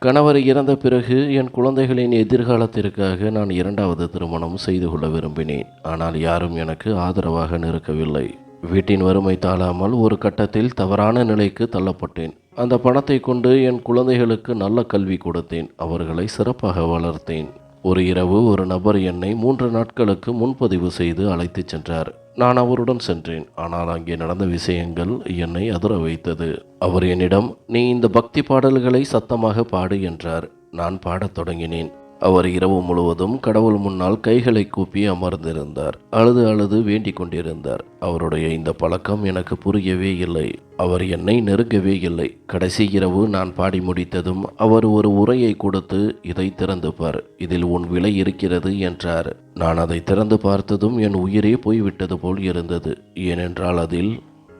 கணவர் இறந்த பிறகு என் குழந்தைகளின் எதிர்காலத்திற்காக நான் இரண்டாவது திருமணம் செய்து கொள்ள விரும்பினேன். ஆனால் யாரும் எனக்கு ஆதரவாக நிற்கவில்லை. வீட்டின் வறுமை தாழாமல் ஒரு கட்டத்தில் தவறான நிலைக்கு தள்ளப்பட்டேன். அந்த பணத்தை கொண்டு என் குழந்தைகளுக்கு நல்ல கல்வி கொடுத்தேன். அவர்களை சிறப்பாக வளர்த்தேன். ஒரு இரவு ஒரு நபர் என்னை 3 நாட்களுக்கு முன்பதிவு செய்து அழைத்துச் சென்றார். நான் அவருடன் சென்றேன். ஆனால் அங்கே நடந்த விஷயங்கள் என்னை அதிர வைத்தது. அவர் என்னிடம், "நீ இந்த பக்தி பாடல்களை சத்தமாக பாடு" என்றார். நான் பாடத் தொடங்கினேன். அவர் இரவு முழுவதும் கடவுள் முன்னால் கைகளை கூப்பி அமர்ந்திருந்தார். அழுது அழுது வேண்டிக் கொண்டிருந்தார். அவருடைய இந்த பழக்கம் எனக்கு புரியவே இல்லை. அவர் என்னை நெருங்கவே இல்லை. கடைசி இரவு நான் பாடி முடித்ததும் அவர் ஒரு உரையை கொடுத்து, "இதை திறந்து பார், இதில் உன் விலை இருக்கிறது" என்றார். நான் அதை திறந்து பார்த்ததும் என் உயிரே போய்விட்டது போல் இருந்தது. ஏனென்றால் அதில்,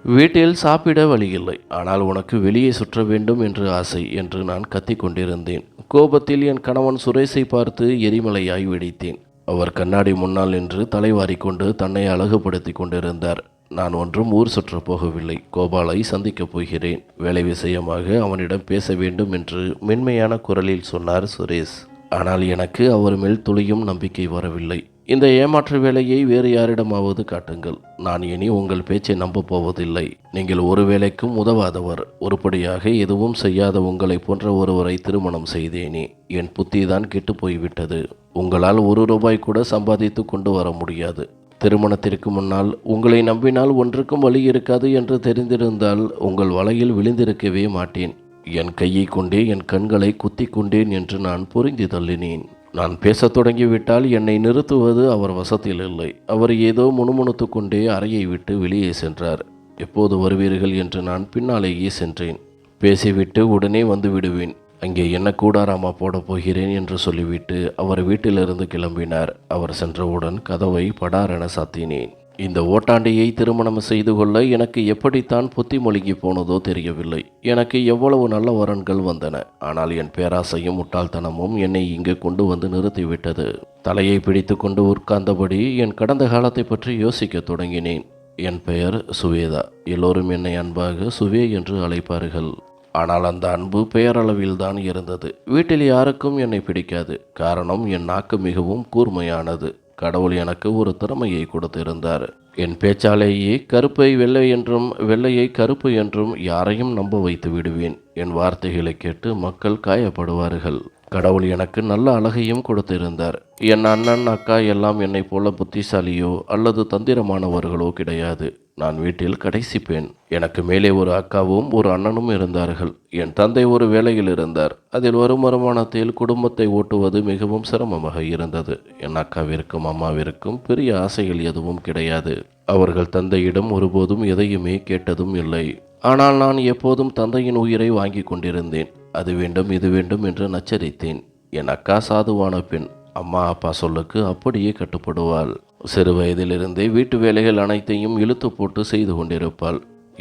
"வீட்டில் சாப்பிட வழியில்லை, ஆனால் உனக்கு வெளியே சுற்ற வேண்டும் என்று ஆசை" என்று நான் கத்திக் கொண்டிருந்தேன். கோபத்தில் என் கணவன் சுரேஷை பார்த்து எரிமலையாய் வெடித்தேன். அவர் கண்ணாடி முன்னால் நின்று தலைவாரிக்கொண்டு தன்னை அழகுபடுத்தி கொண்டிருந்தார். நான் ஒன்றும் ஊர் சுற்றப் போகவில்லை. கோபாலை சந்திக்கப் போகிறேன். வேலை விஷயமாக அவனிடம் பேச வேண்டும் என்று மென்மையான குரலில் சொன்னார் சுரேஷ். ஆனால் எனக்கு அவர் மேல் துளியும் நம்பிக்கை வரவில்லை. "இந்த ஏமாற்று வேலையை வேறு யாரிடமாவது காட்டுங்கள். நான் இனி உங்கள் பேச்சை நம்பப் போவதில்லை. நீங்கள் ஒரு வேலைக்கும் உதவாதவர். உருப்படியாக எதுவும் செய்யாத உங்களை போன்ற ஒருவரை திருமணம் செய்தேனே. என் புத்திதான் கெட்டு போய்விட்டது. உங்களால் 1 ரூபாய் கூட சம்பாதித்து கொண்டு வர முடியாது. திருமணத்திற்கு முன்னால் உங்களை நம்பினால் ஒன்றுக்கும் வழி இருக்காது என்று தெரிந்திருந்தால் உங்கள் வலையில் விழுந்திருக்கவே மாட்டேன். என் கையை கொண்டே என் கண்களை குத்தி கொண்டேன்" என்று நான் பொருந்தி தள்ளினேன். நான் பேசத் தொடங்கிவிட்டால் என்னை நிறுத்துவது அவர் வசத்தில் இல்லை. அவர் ஏதோ முணுமுணுத்து கொண்டே அறையை விட்டு வெளியே சென்றார். "எப்போது வருவீர்கள்" என்று நான் பின்னாலேயே சென்றேன். "பேசிவிட்டு உடனே வந்து விடுவேன். அங்கே என்ன கூடாராமா போடப் போகிறேன்" என்று சொல்லிவிட்டு அவர் வீட்டிலிருந்து கிளம்பினார். அவர் சென்றவுடன் கதவை படாரென சாத்தினேன். இந்த ஓட்டாண்டியை திருமணம் செய்து கொள்ள எனக்கு எப்படித்தான் புத்தி மொழிகி போனதோ தெரியவில்லை. எனக்கு எவ்வளவு நல்ல வரன்கள் வந்தன. ஆனால் என் பேராசையும் முட்டாள்தனமும் என்னை இங்கு கொண்டு வந்து நிறுத்திவிட்டது. தலையை பிடித்து கொண்டு உட்கார்ந்தபடி என் கடந்த காலத்தை பற்றி யோசிக்க தொடங்கினேன். என் பெயர் சுவேதா. எல்லோரும் என்னை அன்பாக சுவே என்று அழைப்பார்கள். ஆனால் அந்த அன்பு பெயரளவில்தான் இருந்தது. வீட்டில் யாருக்கும் என்னை பிடிக்காது. காரணம், என் நாக்கு மிகவும் கூர்மையானது. கடவுள் எனக்கு ஒரு திறமையை கொடுத்திருந்தார். என் பேச்சாலேயே கருப்பை வெள்ளை என்றும் வெள்ளையை கருப்பு என்றும் யாரையும் நம்ப வைத்து விடுவேன். என் வார்த்தைகளை கேட்டு மக்கள் காயப்படுவார்கள். கடவுள் எனக்கு நல்ல அழகையும் கொடுத்திருந்தார். என் அண்ணன் அக்கா எல்லாம் என்னை போல புத்திசாலியோ அல்லது தந்திரமானவர்களோ கிடையாது. நான் வீட்டில் கடைசி பெண். எனக்கு மேலே ஒரு அக்காவும் ஒரு அண்ணனும் இருந்தார்கள். என் தந்தை ஒரு வேலையில் இருந்தார். அதில் வரும் வருமானத்தில் குடும்பத்தை ஓட்டுவது மிகவும் சிரமமாக இருந்தது. என் அக்காவிற்கும் அம்மாவிற்கும் பெரிய ஆசைகள் எதுவும் கிடையாது. அவர்கள் தந்தையிடம் ஒருபோதும் எதையுமே கேட்டதும் இல்லை. ஆனால் நான் எப்போதும் தந்தையின் உயிரை வாங்கி கொண்டிருந்தேன். அது வேண்டும் இது வேண்டும் என்று நச்சரித்தேன். என் அக்கா சாதுவான பெண். அம்மா அப்பா சொல்லுக்கு அப்படியே கட்டுப்படுவாள். சிறு வயதிலிருந்தே வீட்டு வேலைகள் அனைத்தையும் இழுத்து போட்டு செய்து கொண்டிருப்பாள்.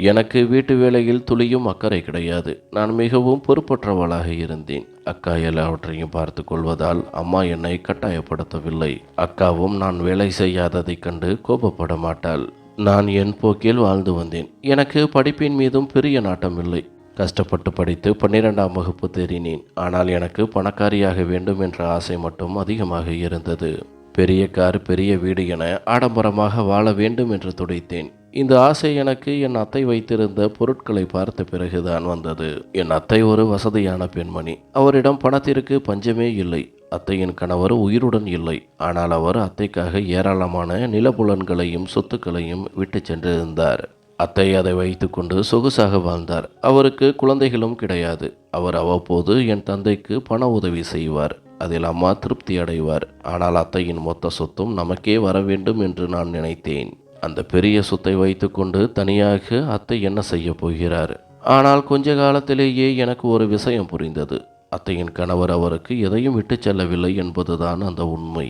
எனக்கு வீட்டு வேலையில் துளியும் அக்கறை கிடையாது. நான் மிகவும் பொறுப்பற்றவளாக இருந்தேன். அக்கா எல்லாவற்றையும் பார்த்து கொள்வதால் அம்மா என்னை கட்டாயப்படுத்தவில்லை. அக்காவும் நான் வேலை செய்யாததைக் கண்டு கோபப்பட மாட்டாள். நான் என் போக்கில் வாழ்ந்து வந்தேன். எனக்கு படிப்பின் மீதும் பெரிய நாட்டம் இல்லை. கஷ்டப்பட்டு படித்து 12ஆம் வகுப்பு தேறினேன். ஆனால் எனக்கு பணக்காரியாக வேண்டும் என்ற ஆசை மட்டும் அதிகமாக இருந்தது. பெரிய கார், பெரிய வீடு என ஆடம்பரமாக வாழ வேண்டும் என்று துடித்தேன். இந்த ஆசை எனக்கு என் அத்தை வைத்திருந்த பொருட்களை பார்த்த பிறகுதான் வந்தது. என் அத்தை ஒரு வசதியான பெண்மணி. அவரிடம் பணத்திற்கு பஞ்சமே இல்லை. அத்தையின் கணவர் உயிருடன் இல்லை. ஆனால் அவர் அத்தைக்காக ஏராளமான நிலப்புலன்களையும் சொத்துக்களையும் விட்டு சென்றிருந்தார். அத்தை அதை வைத்துக்கொண்டு சொகுசாக வாழ்ந்தார். அவருக்கு குழந்தைகளும் கிடையாது. அவர் அவ்வப்போது என் தந்தைக்கு பண உதவி செய்வார். அதில் அம்மா திருப்தி அடைவார். ஆனால் அத்தையின் மொத்த சொத்தும் நமக்கே வர வேண்டும் என்று நான் நினைத்தேன். அந்த பெரிய சொத்தை வைத்துக்கொண்டு தனியாக அத்தை என்ன செய்ய போகிறார்? ஆனால் கொஞ்ச காலத்திலேயே எனக்கு ஒரு விஷயம் புரிந்தது. அத்தையின் கணவர் அவருக்கு எதையும் விட்டு செல்லவில்லை என்பதுதான் அந்த உண்மை.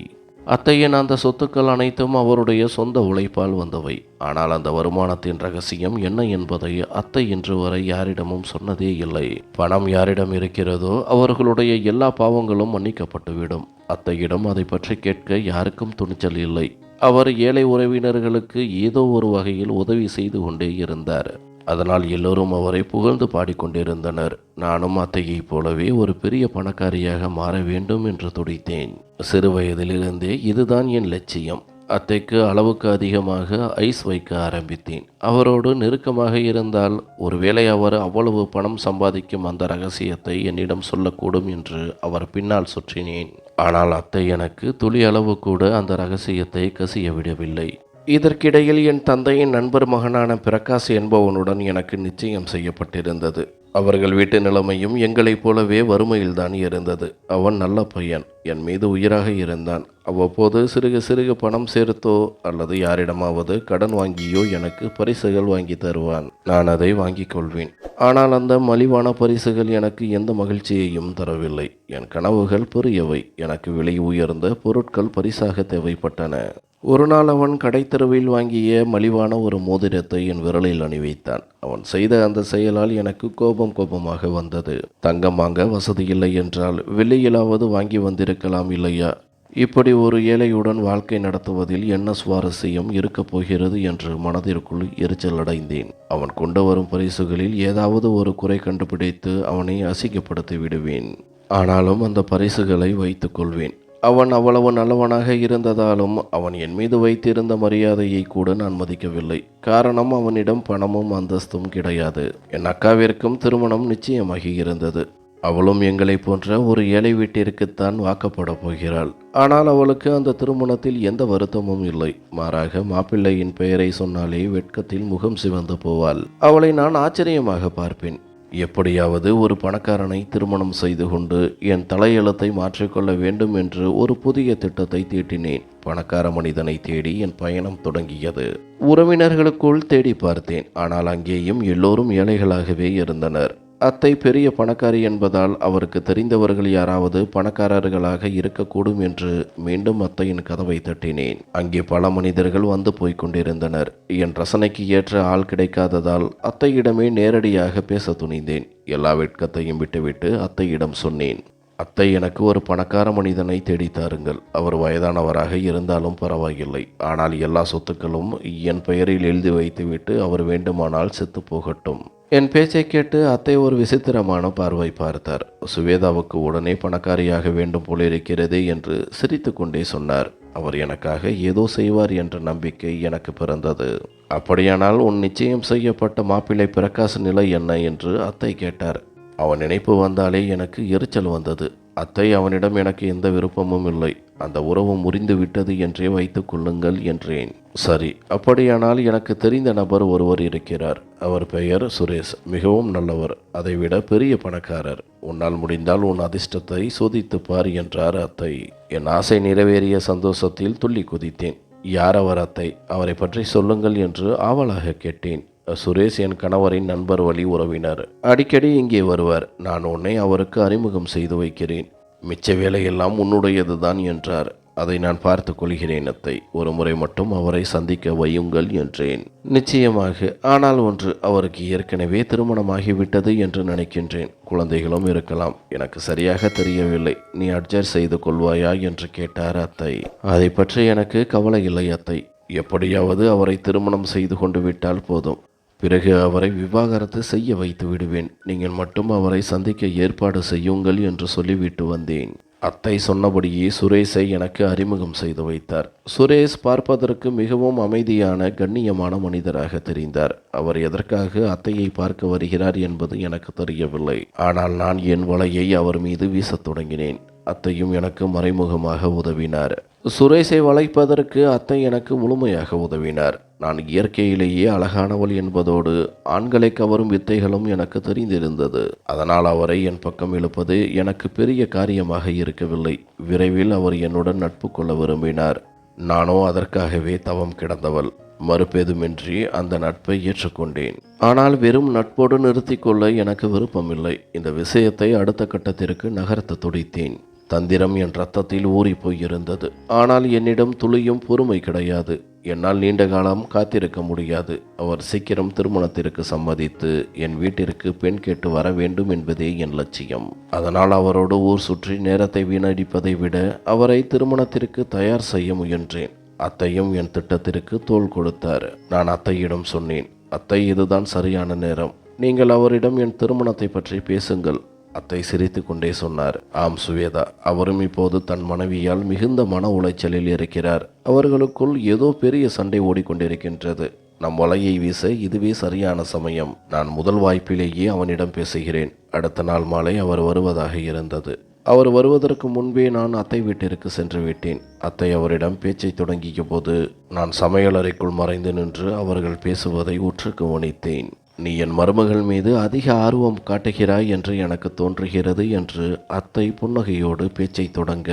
அத்தையின் அந்த சொத்துக்கள் அனைத்தும் அவருடைய சொந்த உழைப்பால் வந்தவை. ஆனால் அந்த வருமானத்தின் ரகசியம் என்ன என்பதை அத்தை இன்று வரை யாரிடமும் சொன்னதே இல்லை. பணம் யாரிடம் இருக்கிறதோ அவர்களுடைய எல்லா பாவங்களும் மன்னிக்கப்பட்டுவிடும். அத்தையிடம் அதை பற்றி கேட்க யாருக்கும் துணிச்சல் இல்லை. அவர் ஏழை உறவினர்களுக்கு ஏதோ ஒரு வகையில் உதவி செய்து கொண்டே இருந்தார். அதனால் எல்லோரும் அவரை புகழ்ந்து பாடிக்கொண்டிருந்தனர். நானும் அத்தையைப் போலவே ஒரு பெரிய பணக்காரியாக மாற வேண்டும் என்று துடித்தேன். சிறு வயதிலிருந்தே இதுதான் என் லட்சியம். அத்தைக்கு அளவுக்கு அதிகமாக ஐஸ் வைக்க ஆரம்பித்தேன். அவரோடு நெருக்கமாக இருந்தால் ஒருவேளை அவர் அவ்வளவு பணம் சம்பாதிக்கும் அந்த ரகசியத்தை என்னிடம் சொல்லக்கூடும் என்று அவர் பின்னால் சுற்றினேன். ஆனால் அத்தை எனக்கு துளி அளவு கூட அந்த ரகசியத்தை கசிய விடவில்லை. இதற்கிடையில் என் தந்தையின் நண்பர் மகனான பிரகாஷ் என்பவனுடன் எனக்கு நிச்சயம் செய்யப்பட்டிருந்தது. அவர்கள் வீட்டு நிலைமையும் எங்களைப் போலவே வறுமையில்தான் இருந்தது. அவன் நல்ல பையன், என் மீது உயிராக இருந்தான். அவ்வப்போது சிறுக சிறுக பணம் சேர்த்தோ அல்லது யாரிடமாவது கடன் வாங்கியோ எனக்கு பரிசுகள் வாங்கி தருவான். நான் அதை வாங்கிக் கொள்வேன். ஆனால் அந்த மலிவான பரிசுகள் எனக்கு எந்த மகிழ்ச்சியையும் தரவில்லை. என் கனவுகள் பெரியவை. எனக்கு விலை உயர்ந்த பொருட்கள் பரிசாக தேவைப்பட்டன. ஒரு நாள் அவன் கடைத்தெருவில் வாங்கிய மலிவான ஒரு மோதிரத்தை என் விரலில் அணிவித்தான். அவன் செய்த அந்த செயலால் எனக்கு கோபமாக வந்தது. தங்கம் வாங்க வசதி இல்லை என்றால் வெள்ளியிலாவது வாங்கி வந்திருக்கலாம் இல்லையா? இப்படி ஒரு ஏழையுடன் வாழ்க்கை நடத்துவதில் என்ன சுவாரஸ்யம் இருக்கப் போகிறது என்று மனதிற்குள் எரிச்சல் அடைந்தேன். அவன் கொண்டு வரும் பரிசுகளில் ஏதாவது ஒரு குறை கண்டுபிடித்து அவனை அசிங்கப்படுத்தி விடுவேன். ஆனாலும் அந்த பரிசுகளை வைத்துக் கொள்வேன். அவன் அவ்வளவு நல்லவனாக இருந்ததாலும் அவன் என் மீது வைத்திருந்த மரியாதையை கூட நான் மதிக்கவில்லை. காரணம், அவனிடம் பணமும் அந்தஸ்தும் கிடையாது. என் அக்காவிற்கும் திருமணம் நிச்சயமாகி இருந்தது. அவளும் எங்களை போன்ற ஒரு ஏழை வீட்டிற்குத்தான் வாக்கப்பட போகிறாள். ஆனால் அவளுக்கு அந்த திருமணத்தில் எந்த வருத்தமும் இல்லை. மாறாக மாப்பிள்ளையின் பெயரை சொன்னாலே வெட்கத்தில் முகம் சிவந்து போவாள். அவளை நான் ஆச்சரியமாக பார்ப்பேன். எப்படியாவது ஒரு பணக்காரனை திருமணம் செய்து கொண்டு என் தலையெழுத்தை மாற்றிக்கொள்ள வேண்டும் என்று ஒரு புதிய திட்டத்தை தீட்டினேன். பணக்கார மனிதனை தேடி என் பயணம் தொடங்கியது. உறவினர்களுக்குள் தேடி பார்த்தேன். ஆனால் அங்கேயும் எல்லோரும் ஏழைகளாகவே இருந்தனர். அத்தை பெரிய பணக்காரி என்பதால் அவருக்கு தெரிந்தவர்கள் யாராவது பணக்காரர்களாக இருக்கக்கூடும் என்று மீண்டும் அத்தையின் கதவை தட்டினேன். அங்கே பல மனிதர்கள் வந்து போய்க் கொண்டிருந்தனர். என் ரசனைக்கு ஏற்ற ஆள் கிடைக்காததால் அத்தையிடமே நேரடியாக பேச துணிந்தேன். எல்லா வெட்கத்தையும் விட்டுவிட்டு அத்தையிடம் சொன்னேன். அத்தை, எனக்கு ஒரு பணக்கார மனிதனை தேடித்தாருங்கள். அவர் வயதானவராக இருந்தாலும் பரவாயில்லை. ஆனால் எல்லா சொத்துக்களும் என் பெயரில் எழுதி வைத்துவிட்டு அவர் வேண்டுமானால் செத்து போகட்டும். என் பேச்சை கேட்டு அத்தை ஒரு விசித்திரமான பார்வை பார்த்தார். சுவேதாவுக்கு உடனே பணக்காரியாக வேண்டும் போலிருக்கிறது என்று சிரித்து கொண்டே சொன்னார். அவர் எனக்காக ஏதோ செய்வார் என்ற நம்பிக்கை எனக்கு பிறந்தது. அப்படியானால் உன் நிச்சயம் செய்யப்பட்ட மாப்பிள்ளை பிரகாஷ் நிலை என்ன என்று அத்தை கேட்டார். அவன் நினைப்பு வந்தாலே எனக்கு எரிச்சல் வந்தது. அத்தை, அவனிடம் எனக்கு எந்த விருப்பமும் இல்லை. அந்த உறவு முறிந்து விட்டது என்றே வைத்துக் கொள்ளுங்கள் என்றேன். சரி, அப்படியானால் எனக்கு தெரிந்த நபர் ஒருவர் இருக்கிறார். அவர் பெயர் சுரேஷ். மிகவும் நல்லவர். அதைவிட பெரிய பணக்காரர். உன்னால் முடிந்தால் உன் அதிர்ஷ்டத்தை சோதித்து பார் என்றார் அத்தை. என் ஆசை நிறைவேறிய சந்தோஷத்தில் துள்ளி குதித்தேன். யார் அவர் அத்தை? அவரை பற்றி சொல்லுங்கள் என்று ஆவலாக கேட்டேன். சுரேஷ் என் கணவரின் நண்பர் வழி உறவினர். அடிக்கடி இங்கே வருவார். நான் உன்னை அவருக்கு அறிமுகம் செய்து வைக்கிறேன். மிச்ச வேலையெல்லாம் உன்னுடையதுதான் என்றார். அதை நான் பார்த்து கொள்கிறேன் அத்தை. ஒரு முறை மட்டும் அவரை சந்திக்க வையுங்கள் என்றேன். நிச்சயமாக. ஆனால் ஒன்று, அவருக்கு ஏற்கனவே திருமணமாகிவிட்டது என்று நினைக்கின்றேன். குழந்தைகளும் இருக்கலாம். எனக்கு சரியாக தெரியவில்லை. நீ அட்ஜஸ்ட் செய்து கொள்வாயா என்று கேட்டார் அத்தை. அதை பற்றி எனக்கு கவலை இல்லை அத்தை. எப்படியாவது அவரை திருமணம் செய்து கொண்டு விட்டால் போதும். பிறகு அவரை விவாகரத்து செய்ய வைத்து விடுவேன். நீங்கள் மட்டும் அவரை சந்திக்க ஏற்பாடு செய்யுங்கள் என்று சொல்லிவிட்டு வந்தேன். அத்தை சொன்னபடியே சுரேஷை எனக்கு அறிமுகம் செய்து வைத்தார். சுரேஷ் பார்ப்பதற்கு மிகவும் அமைதியான கண்ணியமான மனிதராக தெரிந்தார். அவர் எதற்காக அத்தையை பார்க்க வருகிறார் என்பது எனக்கு தெரியவில்லை. ஆனால் நான் என் வலையை அவர் மீது வீசத் தொடங்கினேன். அத்தையும் எனக்கு மறைமுகமாக உதவினார். சுரேஷை வளைப்பதற்கு அத்தை எனக்கு முழுமையாக உதவினார். நான் இயற்கையிலேயே அழகானவள் என்பதோடு ஆண்களை கவரும் வித்தைகளும் எனக்கு தெரிந்திருந்தது. அதனால் அவரை என் பக்கம் இழுப்பது எனக்கு பெரிய காரியமாக இருக்கவில்லை. விரைவில் அவர் என்னுடன் நட்பு கொள்ள விரும்பினார். நானோ அதற்காகவே தவம் கிடந்தவள். மறுப்பேதுமின்றி அந்த நட்பை ஏற்றுக்கொண்டேன். ஆனால் வெறும் நட்போடு நிறுத்தி கொள்ள எனக்கு விருப்பமில்லை. இந்த விஷயத்தை அடுத்த கட்டத்திற்கு நகர்த்த துடித்தேன். தந்திரம் என் ரத்தத்தில் ஊறி போயிருந்தது. ஆனால் என்னிடம் துளியும் பொறுமை கிடையாது. என்னால் நீண்ட காலம் காத்திருக்க முடியாது. அவர் சீக்கிரம் திருமணத்திற்கு சம்மதித்து என் வீட்டிற்கு பெண் கேட்டு வர வேண்டும் என்பதே என் லட்சியம். அதனால் அவரோடு ஊர் சுற்றி நேரத்தை வீணடிப்பதை விட அவரை திருமணத்திற்கு தயார் செய்ய முயன்றேன். அத்தையும் என் திட்டத்திற்கு தோள் கொடுத்தார். நான் அத்தையிடம் சொன்னேன், அத்தை, இதுதான் சரியான நேரம். நீங்கள் அவரிடம் என் திருமணத்தை பற்றி பேசுங்கள். அத்தை சிரித்து கொண்டே சொன்னார். ஆம் சுவேதா, அவரும் இப்போது தன் மனைவியால் மிகுந்த மன உளைச்சலில் இருக்கிறார். அவர்களுக்குள் ஏதோ பெரிய சண்டை ஓடிக்கொண்டிருக்கின்றது. நம் வலையை வீச இதுவே சரியான சமயம். நான் முதல் வாய்ப்பிலேயே அவனிடம் பேசுகிறேன். அடுத்த நாள் மாலை அவர் வருவதாக இருந்தது. அவர் வருவதற்கு முன்பே நான் அத்தை வீட்டிற்கு சென்று விட்டேன். அத்தை அவரிடம் பேச்சை தொடங்கிய போது நான் சமையலறைக்குள் மறைந்து நின்று அவர்கள் பேசுவதை உற்று கவனித்தேன். நீ என் மருமகள் மீது அதிக ஆர்வம் காட்டுகிறாய் என்று எனக்கு தோன்றுகிறது என்று அத்தை புன்னகையோடு பேச்சை தொடங்க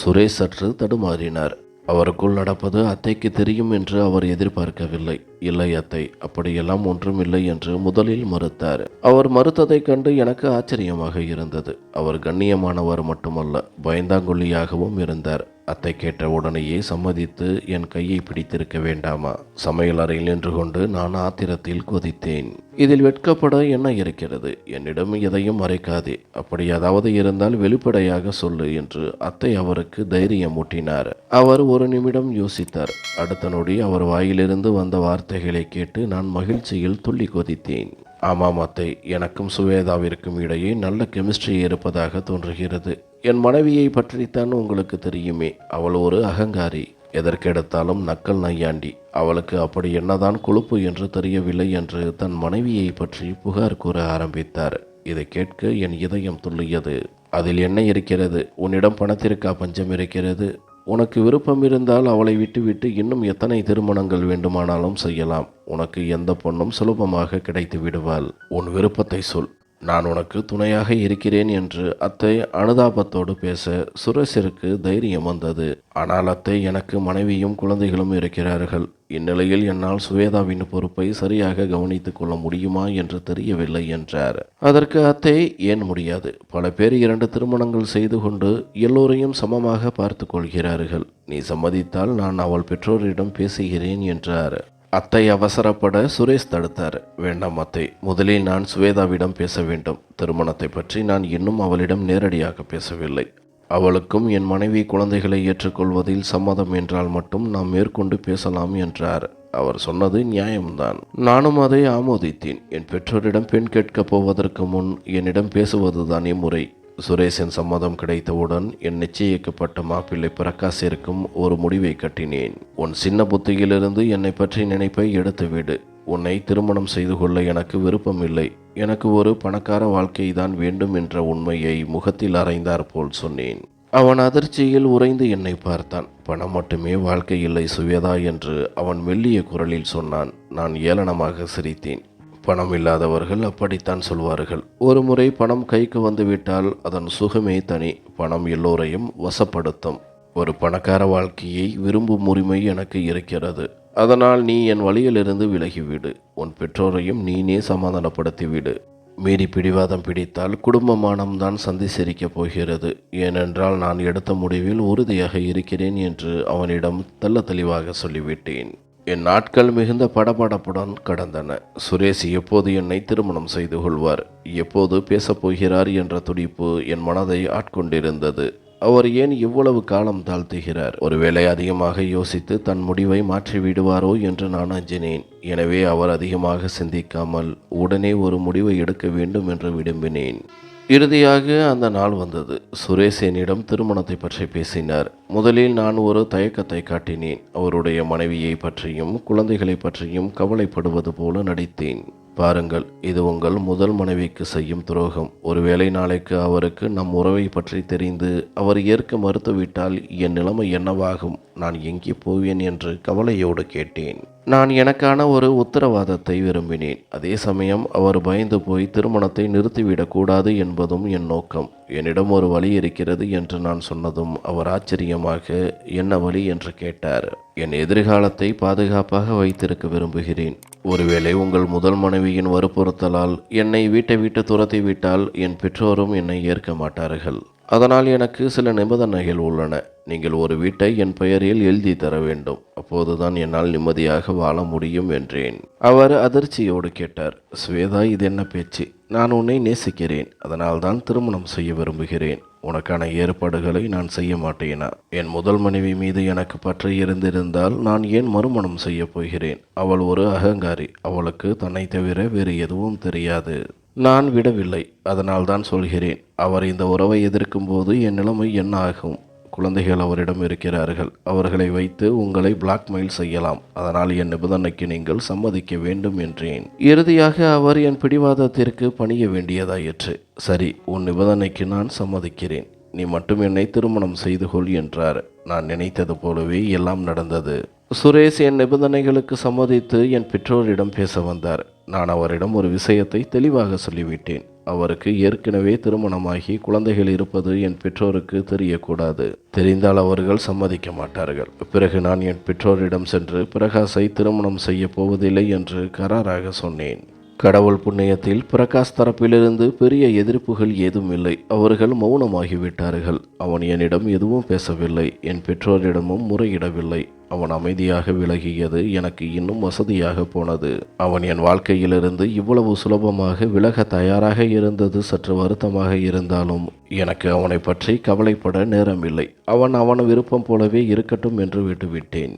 சுரேஷ் சற்று தடுமாறினார். அவருக்குள் நடப்பது அத்தைக்கு தெரியும் என்று அவர் எதிர்பார்க்கவில்லை. இல்லை அத்தை, அப்படியெல்லாம் ஒன்றுமில்லை என்று முதலில் மறுத்தார். அவர் மறுத்ததைக் கண்டு எனக்கு ஆச்சரியமாக இருந்தது. அவர் கண்ணியமானவர் மட்டுமல்ல, பயந்தாங்கொல்லியாகவும் இருந்தார். அத்தை கேட்ட உடனேயே சம்மதித்து என் கையை பிடித்திருக்க வேண்டாமா? சமையல் அறையில் நின்று கொண்டு நான் ஆத்திரத்தில் கொதித்தேன். இதில் வெட்கப்பட என்ன இருக்கிறது? என்னிடம் எதையும் மறைக்காதே. அப்படி ஏதாவது இருந்தால் வெளிப்படையாக சொல்லு என்று அத்தை அவருக்கு தைரியமூட்டினார். அவர் ஒரு நிமிடம் யோசித்தார். அடுத்த நொடி அவர் வாயிலிருந்து வந்த வார்த்தைகளை கேட்டு நான் மகிழ்ச்சியில் துள்ளி கொதித்தேன். ஆமாம் அத்தை, எனக்கும் சுவேதாவிற்கும் இடையே நல்ல கெமிஸ்ட்ரி இருப்பதாக தோன்றுகிறது. என் மனைவியை பற்றித்தான் உங்களுக்கு தெரியுமே. அவள் ஒரு அகங்காரி, எதற்கெடுத்தாலும் நக்கல் நையாண்டி. அவளுக்கு அப்படி என்னதான் கொழுப்பு என்று தெரியவில்லை என்று தன் மனைவியை பற்றி புகார் கூற ஆரம்பித்தார். இதை கேட்க என் இதயம் துள்ளியது. அதில் என்ன இருக்கிறது? உன்னிடம் பணத்திற்கா பஞ்சம் இருக்கிறது? உனக்கு விருப்பம் இருந்தால் அவளை விட்டுவிட்டு இன்னும் எத்தனை திருமணங்கள் வேண்டுமானாலும் செய்யலாம். உனக்கு எந்த பொண்ணும் சுலபமாக கிடைத்து விடுவாள். உன் விருப்பத்தை சொல், நான் உனக்கு துணையாக இருக்கிறேன் என்று அத்தை அனுதாபத்தோடு பேச சுரேஷிற்கு தைரியம் வந்தது. ஆனால் அத்தை, எனக்கு மனைவியும் குழந்தைகளும் இருக்கிறார்கள். இந்நிலையில் என்னால் சுவேதாவின் பொறுப்பை சரியாக கவனித்துக் கொள்ள முடியுமா என்று தெரியவில்லை என்றார். அதற்கு அத்தை, ஏன் முடியாது? பல பேர் 2 திருமணங்கள் செய்து கொண்டு எல்லோரையும் சமமாக பார்த்து கொள்கிறார்கள். நீ சம்மதித்தால் நான் அவள் பெற்றோரிடம் பேசுகிறேன் என்றார். அத்தை அவசரப்பட சுரேஷ் தடுத்தார். வேண்டாம் அத்தை, முதலில் நான் சுவேதாவிடம் பேச வேண்டும். திருமணத்தை பற்றி நான் இன்னும் அவளிடம் நேரடியாக பேசவில்லை. அவளுக்கும் என் மனைவி குழந்தைகளை ஏற்றுக்கொள்வதில் சம்மதம் என்றால் மட்டும் நாம் மேற்கொண்டு பேசலாம் என்றார். அவர் சொன்னது நியாயம்தான். நானும் அதை ஆமோதித்தேன். என் பெற்றோரிடம் பெண் கேட்கப் போவதற்கு முன் என்னிடம் பேசுவதுதானே முறை. சுரேஷின் சம்மதம் கிடைத்தவுடன் என் நிச்சயிக்கப்பட்ட மாப்பிள்ளை பிரகாஷிற்கும் ஒரு முடிவை கட்டினேன். உன் சின்ன புத்தியிலிருந்து என்னை பற்றி நினைப்பை எடுத்துவிடு. உன்னை திருமணம் செய்து கொள்ள எனக்கு விருப்பமில்லை. எனக்கு ஒரு பணக்கார வாழ்க்கைதான் வேண்டும் என்ற உண்மையை முகத்தில் அறைந்தார் போல் சொன்னேன். அவன் அதிர்ச்சியில் உறைந்து என்னை பார்த்தான். பணம் மட்டுமே வாழ்க்கை இல்லை சுவேதா என்று அவன் மெல்லிய குரலில் சொன்னான். நான் ஏளனமாக சிரித்தேன். பணம் இல்லாதவர்கள் அப்படித்தான் சொல்வார்கள். ஒரு முறை பணம் கைக்கு வந்துவிட்டால் அதன் சுகமே தனி. பணம் எல்லோரையும் வசப்படுத்தும். ஒரு பணக்கார வாழ்க்கையை விரும்பும் உரிமை எனக்கு இருக்கிறது. அதனால் நீ என் வழியிலிருந்து விலகிவிடு. உன் பெற்றோரையும் நீனே சமாதானப்படுத்திவிடு. மீறி பிடிவாதம் பிடித்தால் குடும்பமானம்தான் சந்தி சிரிக்கப் போகிறது. ஏனென்றால் நான் எடுத்த முடிவில் உறுதியாக இருக்கிறேன் என்று அவனிடம் தெள்ள தெளிவாக சொல்லிவிட்டேன். என் நாட்கள் மிகுந்த படபடப்புடன் கடந்தன. சுரேஷ் எப்போது என்னை திருமணம் செய்து கொள்வார், எப்போது பேசப்போகிறார் என்ற துடிப்பு என் மனதை ஆட்கொண்டிருந்தது. அவர் ஏன் இவ்வளவு காலம் தாழ்த்துகிறார்? ஒருவேளை அதிகமாக யோசித்து தன் முடிவை மாற்றி விடுவாரோ என்று நான் அஞ்சினேன். எனவே அவர் அதிகமாக சிந்திக்காமல் உடனே ஒரு முடிவை எடுக்க வேண்டும் என்று விரும்பினேன். இறுதியாக அந்த நாள் வந்தது. சுரேஷ் என்னிடம் திருமணத்தை பற்றி பேசினார். முதலில் நான் ஒரு தயக்கத்தை காட்டினேன். அவருடைய மனைவியை பற்றியும் குழந்தைகளை பற்றியும் கவலைப்படுவது போல நடித்தேன். பாருங்கள், இது உங்கள் முதல் மனைவிக்கு செய்யும் துரோகம். ஒருவேளை நாளைக்கு அவருக்கு நம் உறவை பற்றி தெரிந்து அவர் ஏற்க மறுத்துவிட்டால் என் நிலைமை என்னவாகும்? நான் எங்கே போவேன் என்று கவலையோடு கேட்டேன். நான் எனக்கான ஒரு உத்தரவாதத்தை விரும்பினேன். அதே சமயம் அவர் பயந்து போய் திருமணத்தை நிறுத்திவிடக்கூடாது என்பதும் என் நோக்கம். என்னிடம் ஒரு வழி இருக்கிறது என்று நான் சொன்னதும் அவர் ஆச்சரியமாக, என்ன வழி என்று கேட்டார். என் எதிர்காலத்தை பாதுகாப்பாக வைத்திருக்க விரும்புகிறேன். ஒருவேளை உங்கள் முதல் மனைவியின் வற்புறுத்தலால் என்னை வீட்டை விட்டு துரத்திவிட்டால் என் பெற்றோரும் என்னை ஏற்க மாட்டார்கள். அதனால் எனக்கு சில நிபந்தனைகள் உள்ளன. நீங்கள் ஒரு வீட்டை என் பெயரில் எழுதி தர வேண்டும். அப்போதுதான் என்னால் நிம்மதியாக வாழ முடியும் என்றேன். அவர் அதிர்ச்சியோடு கேட்டார். ஸ்வேதா, இது என்ன பேச்சு? நான் உன்னை நேசிக்கிறேன். அதனால்தான் திருமணம் செய்ய விரும்புகிறேன். உனக்கான ஏற்பாடுகளை நான் செய்ய மாட்டேனா? என் முதல் மனைவி மீது எனக்கு பற்று இருந்திருந்தால் நான் ஏன் மறுமணம் செய்ய போகிறேன்? அவள் ஒரு அகங்காரி. அவளுக்கு தன்னை தவிர வேறு எதுவும் தெரியாது. நான் விடவில்லை. அதனால்தான் சொல்கிறேன். அவர் இந்த உறவை எதிர்க்கும் போது என் நிலைமை என்ன ஆகும்? குழந்தைகள் அவரிடம் இருக்கிறார்கள். அவர்களை வைத்து உங்களை பிளாக்மெயில் செய்யலாம். அதனால் என் நிபந்தனைக்கு நீங்கள் சம்மதிக்க வேண்டும் என்றேன். இறுதியாக அவர் என் பிடிவாதத்திற்கு பணிய வேண்டியதாயிற்று. சரி, உன் நிபந்தனைக்கு நான் சம்மதிக்கிறேன். நீ மட்டும் என்னை திருமணம் செய்து கொள் என்றார். நான் நினைத்தது போலவே எல்லாம் நடந்தது. சுரேஷ் என் நிபந்தனைகளுக்கு சம்மதித்து என் பெற்றோரிடம் பேச வந்தார். நான் அவரிடம் ஒரு விஷயத்தை தெளிவாக சொல்லிவிட்டேன். அவருக்கு ஏற்கனவே திருமணமாகி குழந்தைகள் இருப்பது என் பெற்றோருக்கு தெரியக்கூடாது. தெரிந்தால் அவர்கள் சம்மதிக்க மாட்டார்கள். பிறகு நான் என் பெற்றோரிடம் சென்று பிரகாஷை திருமணம் செய்ய போவதில்லை என்று கராராக சொன்னேன். கடவுள் புண்ணியத்தில் பிரகாஷ் தரப்பிலிருந்து பெரிய எதிர்ப்புகள் ஏதும் இல்லை. அவர்கள் மௌனமாகிவிட்டார்கள். அவன் என்னிடம் எதுவும் பேசவில்லை. என் பெற்றோரிடமும் முறையிடவில்லை. அவன் அமைதியாக விலகியது எனக்கு இன்னும் வசதியாக போனது. அவன் என் வாழ்க்கையிலிருந்து இவ்வளவு சுலபமாக விலக தயாராக இருந்தது சற்று வருத்தமாக இருந்தாலும் எனக்கு அவனை பற்றி கவலைப்பட நேரமில்லை. அவன் விருப்பம் போலவே இருக்கட்டும் என்று விட்டுவிட்டேன்.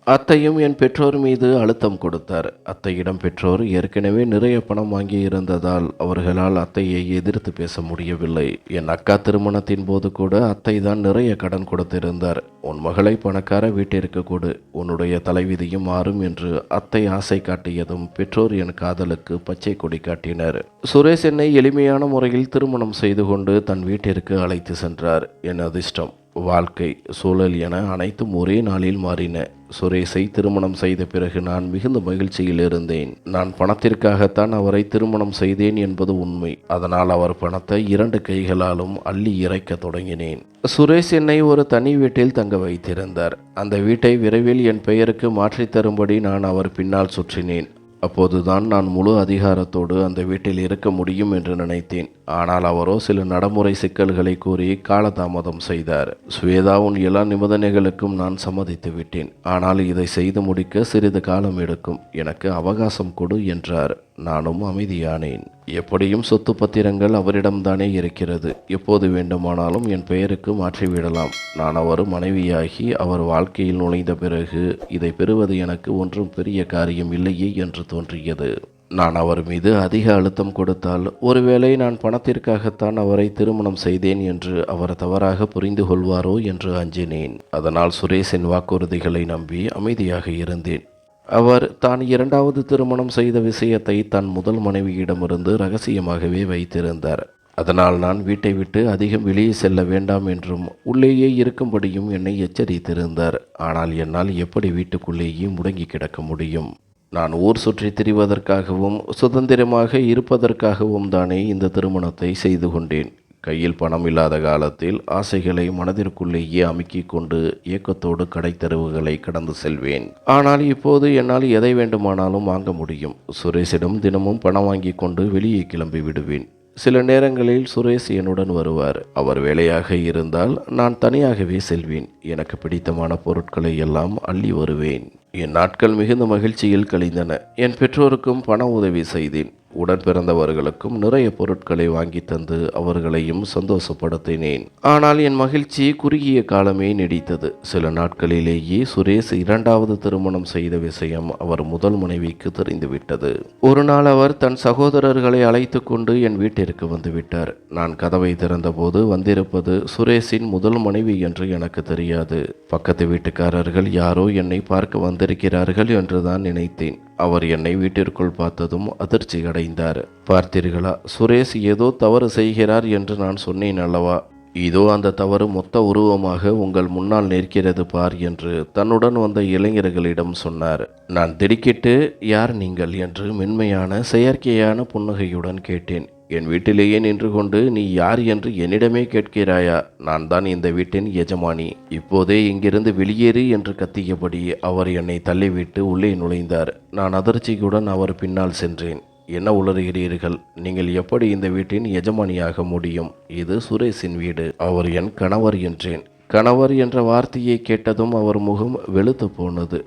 அத்தையும் என் பெற்றோர் மீது அழுத்தம் கொடுத்தார். அத்தையிடம் பெற்றோர் ஏற்கனவே நிறைய பணம் வாங்கி இருந்ததால் அவர்களால் அத்தையை எதிர்த்து பேச முடியவில்லை. என் அக்கா திருமணத்தின் போது கூட அத்தை தான் நிறைய கடன் கொடுத்திருந்தார். உன் மகளை பணக்கார வீட்டிற்கு கொடு, உன்னுடைய தலைவிதியும் மாறும் என்று அத்தை ஆசை காட்டியதும் பெற்றோர் என் காதலுக்கு பச்சை கொடி காட்டினர். சுரேஷ் என்னை எளிமையான முறையில் திருமணம் செய்து கொண்டு தன் வீட்டிற்கு அழைத்து சென்றார். என் அதிர்ஷ்டம், வாழ்க்கை, சூழல் என அனைத்தும் ஒரே நாளில் மாறின. சுரேஷை திருமணம் செய்த பிறகு நான் மிகுந்த மகிழ்ச்சியில் இருந்தேன். நான் பணத்திற்காகத்தான் அவரை திருமணம் செய்தேன் என்பது உண்மை. அதனால் அவர் பணத்தை 2 கைகளாலும் அள்ளி இறைக்க தொடங்கினேன். சுரேஷ் என்னை ஒரு தனி வீட்டில் தங்க வைத்திருந்தார். அந்த வீட்டை விரைவில் என் பெயருக்கு மாற்றித் தரும்படி நான் அவர் பின்னால் சுற்றினேன். அப்போதுதான் நான் முழு அதிகாரத்தோடு அந்த வீட்டில் இருக்க முடியும் என்று நினைத்தேன். ஆனால் அவரோ சில நடைமுறை சிக்கல்களை கூறி காலதாமதம் செய்தார். ஸ்வேதா, உன் எல்லா நிபந்தனைகளுக்கும் நான் சம்மதித்து விட்டேன். ஆனால் இதை செய்து முடிக்க சிறிது காலம் எடுக்கும். எனக்கு அவகாசம் கொடு என்றார். நானும் அமைதியானேன். எப்படியும் சொத்து பத்திரங்கள் அவரிடம்தானே இருக்கிறது. எப்போது வேண்டுமானாலும் என் பெயருக்கு மாற்றிவிடலாம். நான் அவர் மனைவியாகி அவர் வாழ்க்கையில் நுழைந்த பிறகு இதை பெறுவது எனக்கு ஒன்றும் பெரிய காரியம் இல்லையே என்று தோன்றியது. நான் அவர் மீது அதிக அழுத்தம் கொடுத்தால் ஒருவேளை நான் பணத்திற்காகத்தான் அவரை திருமணம் செய்தேன் என்று அவர் தவறாக புரிந்து கொள்வாரோ என்று அஞ்சினேன். அதனால் சுரேஷின் வாக்குறுதிகளை நம்பி அமைதியாக இருந்தேன். அவர் தான் 2வது திருமணம் செய்த விஷயத்தை தன் முதல் மனைவியிடமிருந்து ரகசியமாகவே வைத்திருந்தார். அதனால் நான் வீட்டை விட்டு அதிகம் வெளியே செல்ல வேண்டாம் என்றும் உள்ளேயே இருக்கும்படியும் என்னை எச்சரித்திருந்தார். ஆனால் என்னால் எப்படி வீட்டுக்குள்ளேயே முடங்கி கிடக்க முடியும்? நான் ஊர் சுற்றி திரிவதற்காகவும் சுதந்திரமாக இருப்பதற்காகவும் தானே இந்த திருமணத்தை செய்து கொண்டேன். கையில் பணம் இல்லாத காலத்தில் ஆசைகளை மனதிற்குள்ளேயே அமுக்கிக் கொண்டு ஏக்கத்தோடு கடைத்தெருவுகளை கடந்து செல்வேன். ஆனால் இப்போது என்னால் எதை வேண்டுமானாலும் வாங்க முடியும். சுரேஷிடம் தினமும் பணம் வாங்கி கொண்டு வெளியே கிளம்பி விடுவேன். சில நேரங்களில் சுரேஷ் என்னுடன் வருவார். அவர் வேலையாக இருந்தால் நான் தனியாகவே செல்வேன். எனக்கு பிடித்தமான பொருட்களை எல்லாம் அள்ளி வருவேன். என் நாட்கள் மிகுந்த மகிழ்ச்சியில் கழிந்தன. என் பெற்றோருக்கும் பண உதவி செய்தேன். உடன் பிறந்தவர்களுக்கும் நிறைய பொருட்களை வாங்கி தந்து அவர்களையும் சந்தோஷப்படுத்தினேன். ஆனால் என் மகிழ்ச்சி குறுகிய காலமே நீடித்தது. சில நாட்களிலேயே சுரேஷ் 2வது திருமணம் செய்த விஷயம் அவர் முதல் மனைவிக்கு தெரிந்துவிட்டது. ஒரு நாள் அவர் தன் சகோதரர்களை அழைத்து கொண்டு என் வீட்டிற்கு வந்துவிட்டார். நான் கதவை திறந்தபோது வந்திருப்பது சுரேஷின் முதல் மனைவி என்று எனக்கு தெரியாது. பக்கத்து வீட்டுக்காரர்கள் யாரோ என்னை பார்க்க வந்திருக்கிறார்கள் என்றுதான் நினைத்தேன். அவர் என்னை வீட்டிற்குள் பார்த்ததும் அதிர்ச்சி அடைந்தார். பார்த்தீர்களா, சுரேஷ் ஏதோ தவறு செய்கிறார் என்று நான் சொன்னேன் அல்லவா? இதோ அந்த தவறு மொத்த உருவமாக உங்கள் முன்னால் நிற்கிறது பார் என்று தன்னுடன் வந்த இளைஞர்களிடம் சொன்னார். நான் திடுக்கிட்டு, யார் நீங்கள் என்று மென்மையான செயற்கையான புன்னகையுடன் கேட்டேன். என் வீட்டிலேயே நின்று கொண்டு நீ யார் என்று என்னிடமே கேட்கிறாயா? நான் தான் இந்த வீட்டின் எஜமானி. இப்போதே இங்கிருந்து வெளியேறு என்று கத்தியபடி அவர் என்னை தள்ளிவிட்டு உள்ளே நுழைந்தார். நான் அதிர்ச்சியுடன் அவர் பின்னால் சென்றேன். என்ன உளறுகிறீர்கள்? நீங்கள் எப்படி இந்த வீட்டின் எஜமானியாக முடியும்? இது சுரேஷின் வீடு. அவர் என் கணவர் என்றேன். கணவர் என்ற வார்த்தையை கேட்டதும் அவர் முகம் வெளுத்து போனது.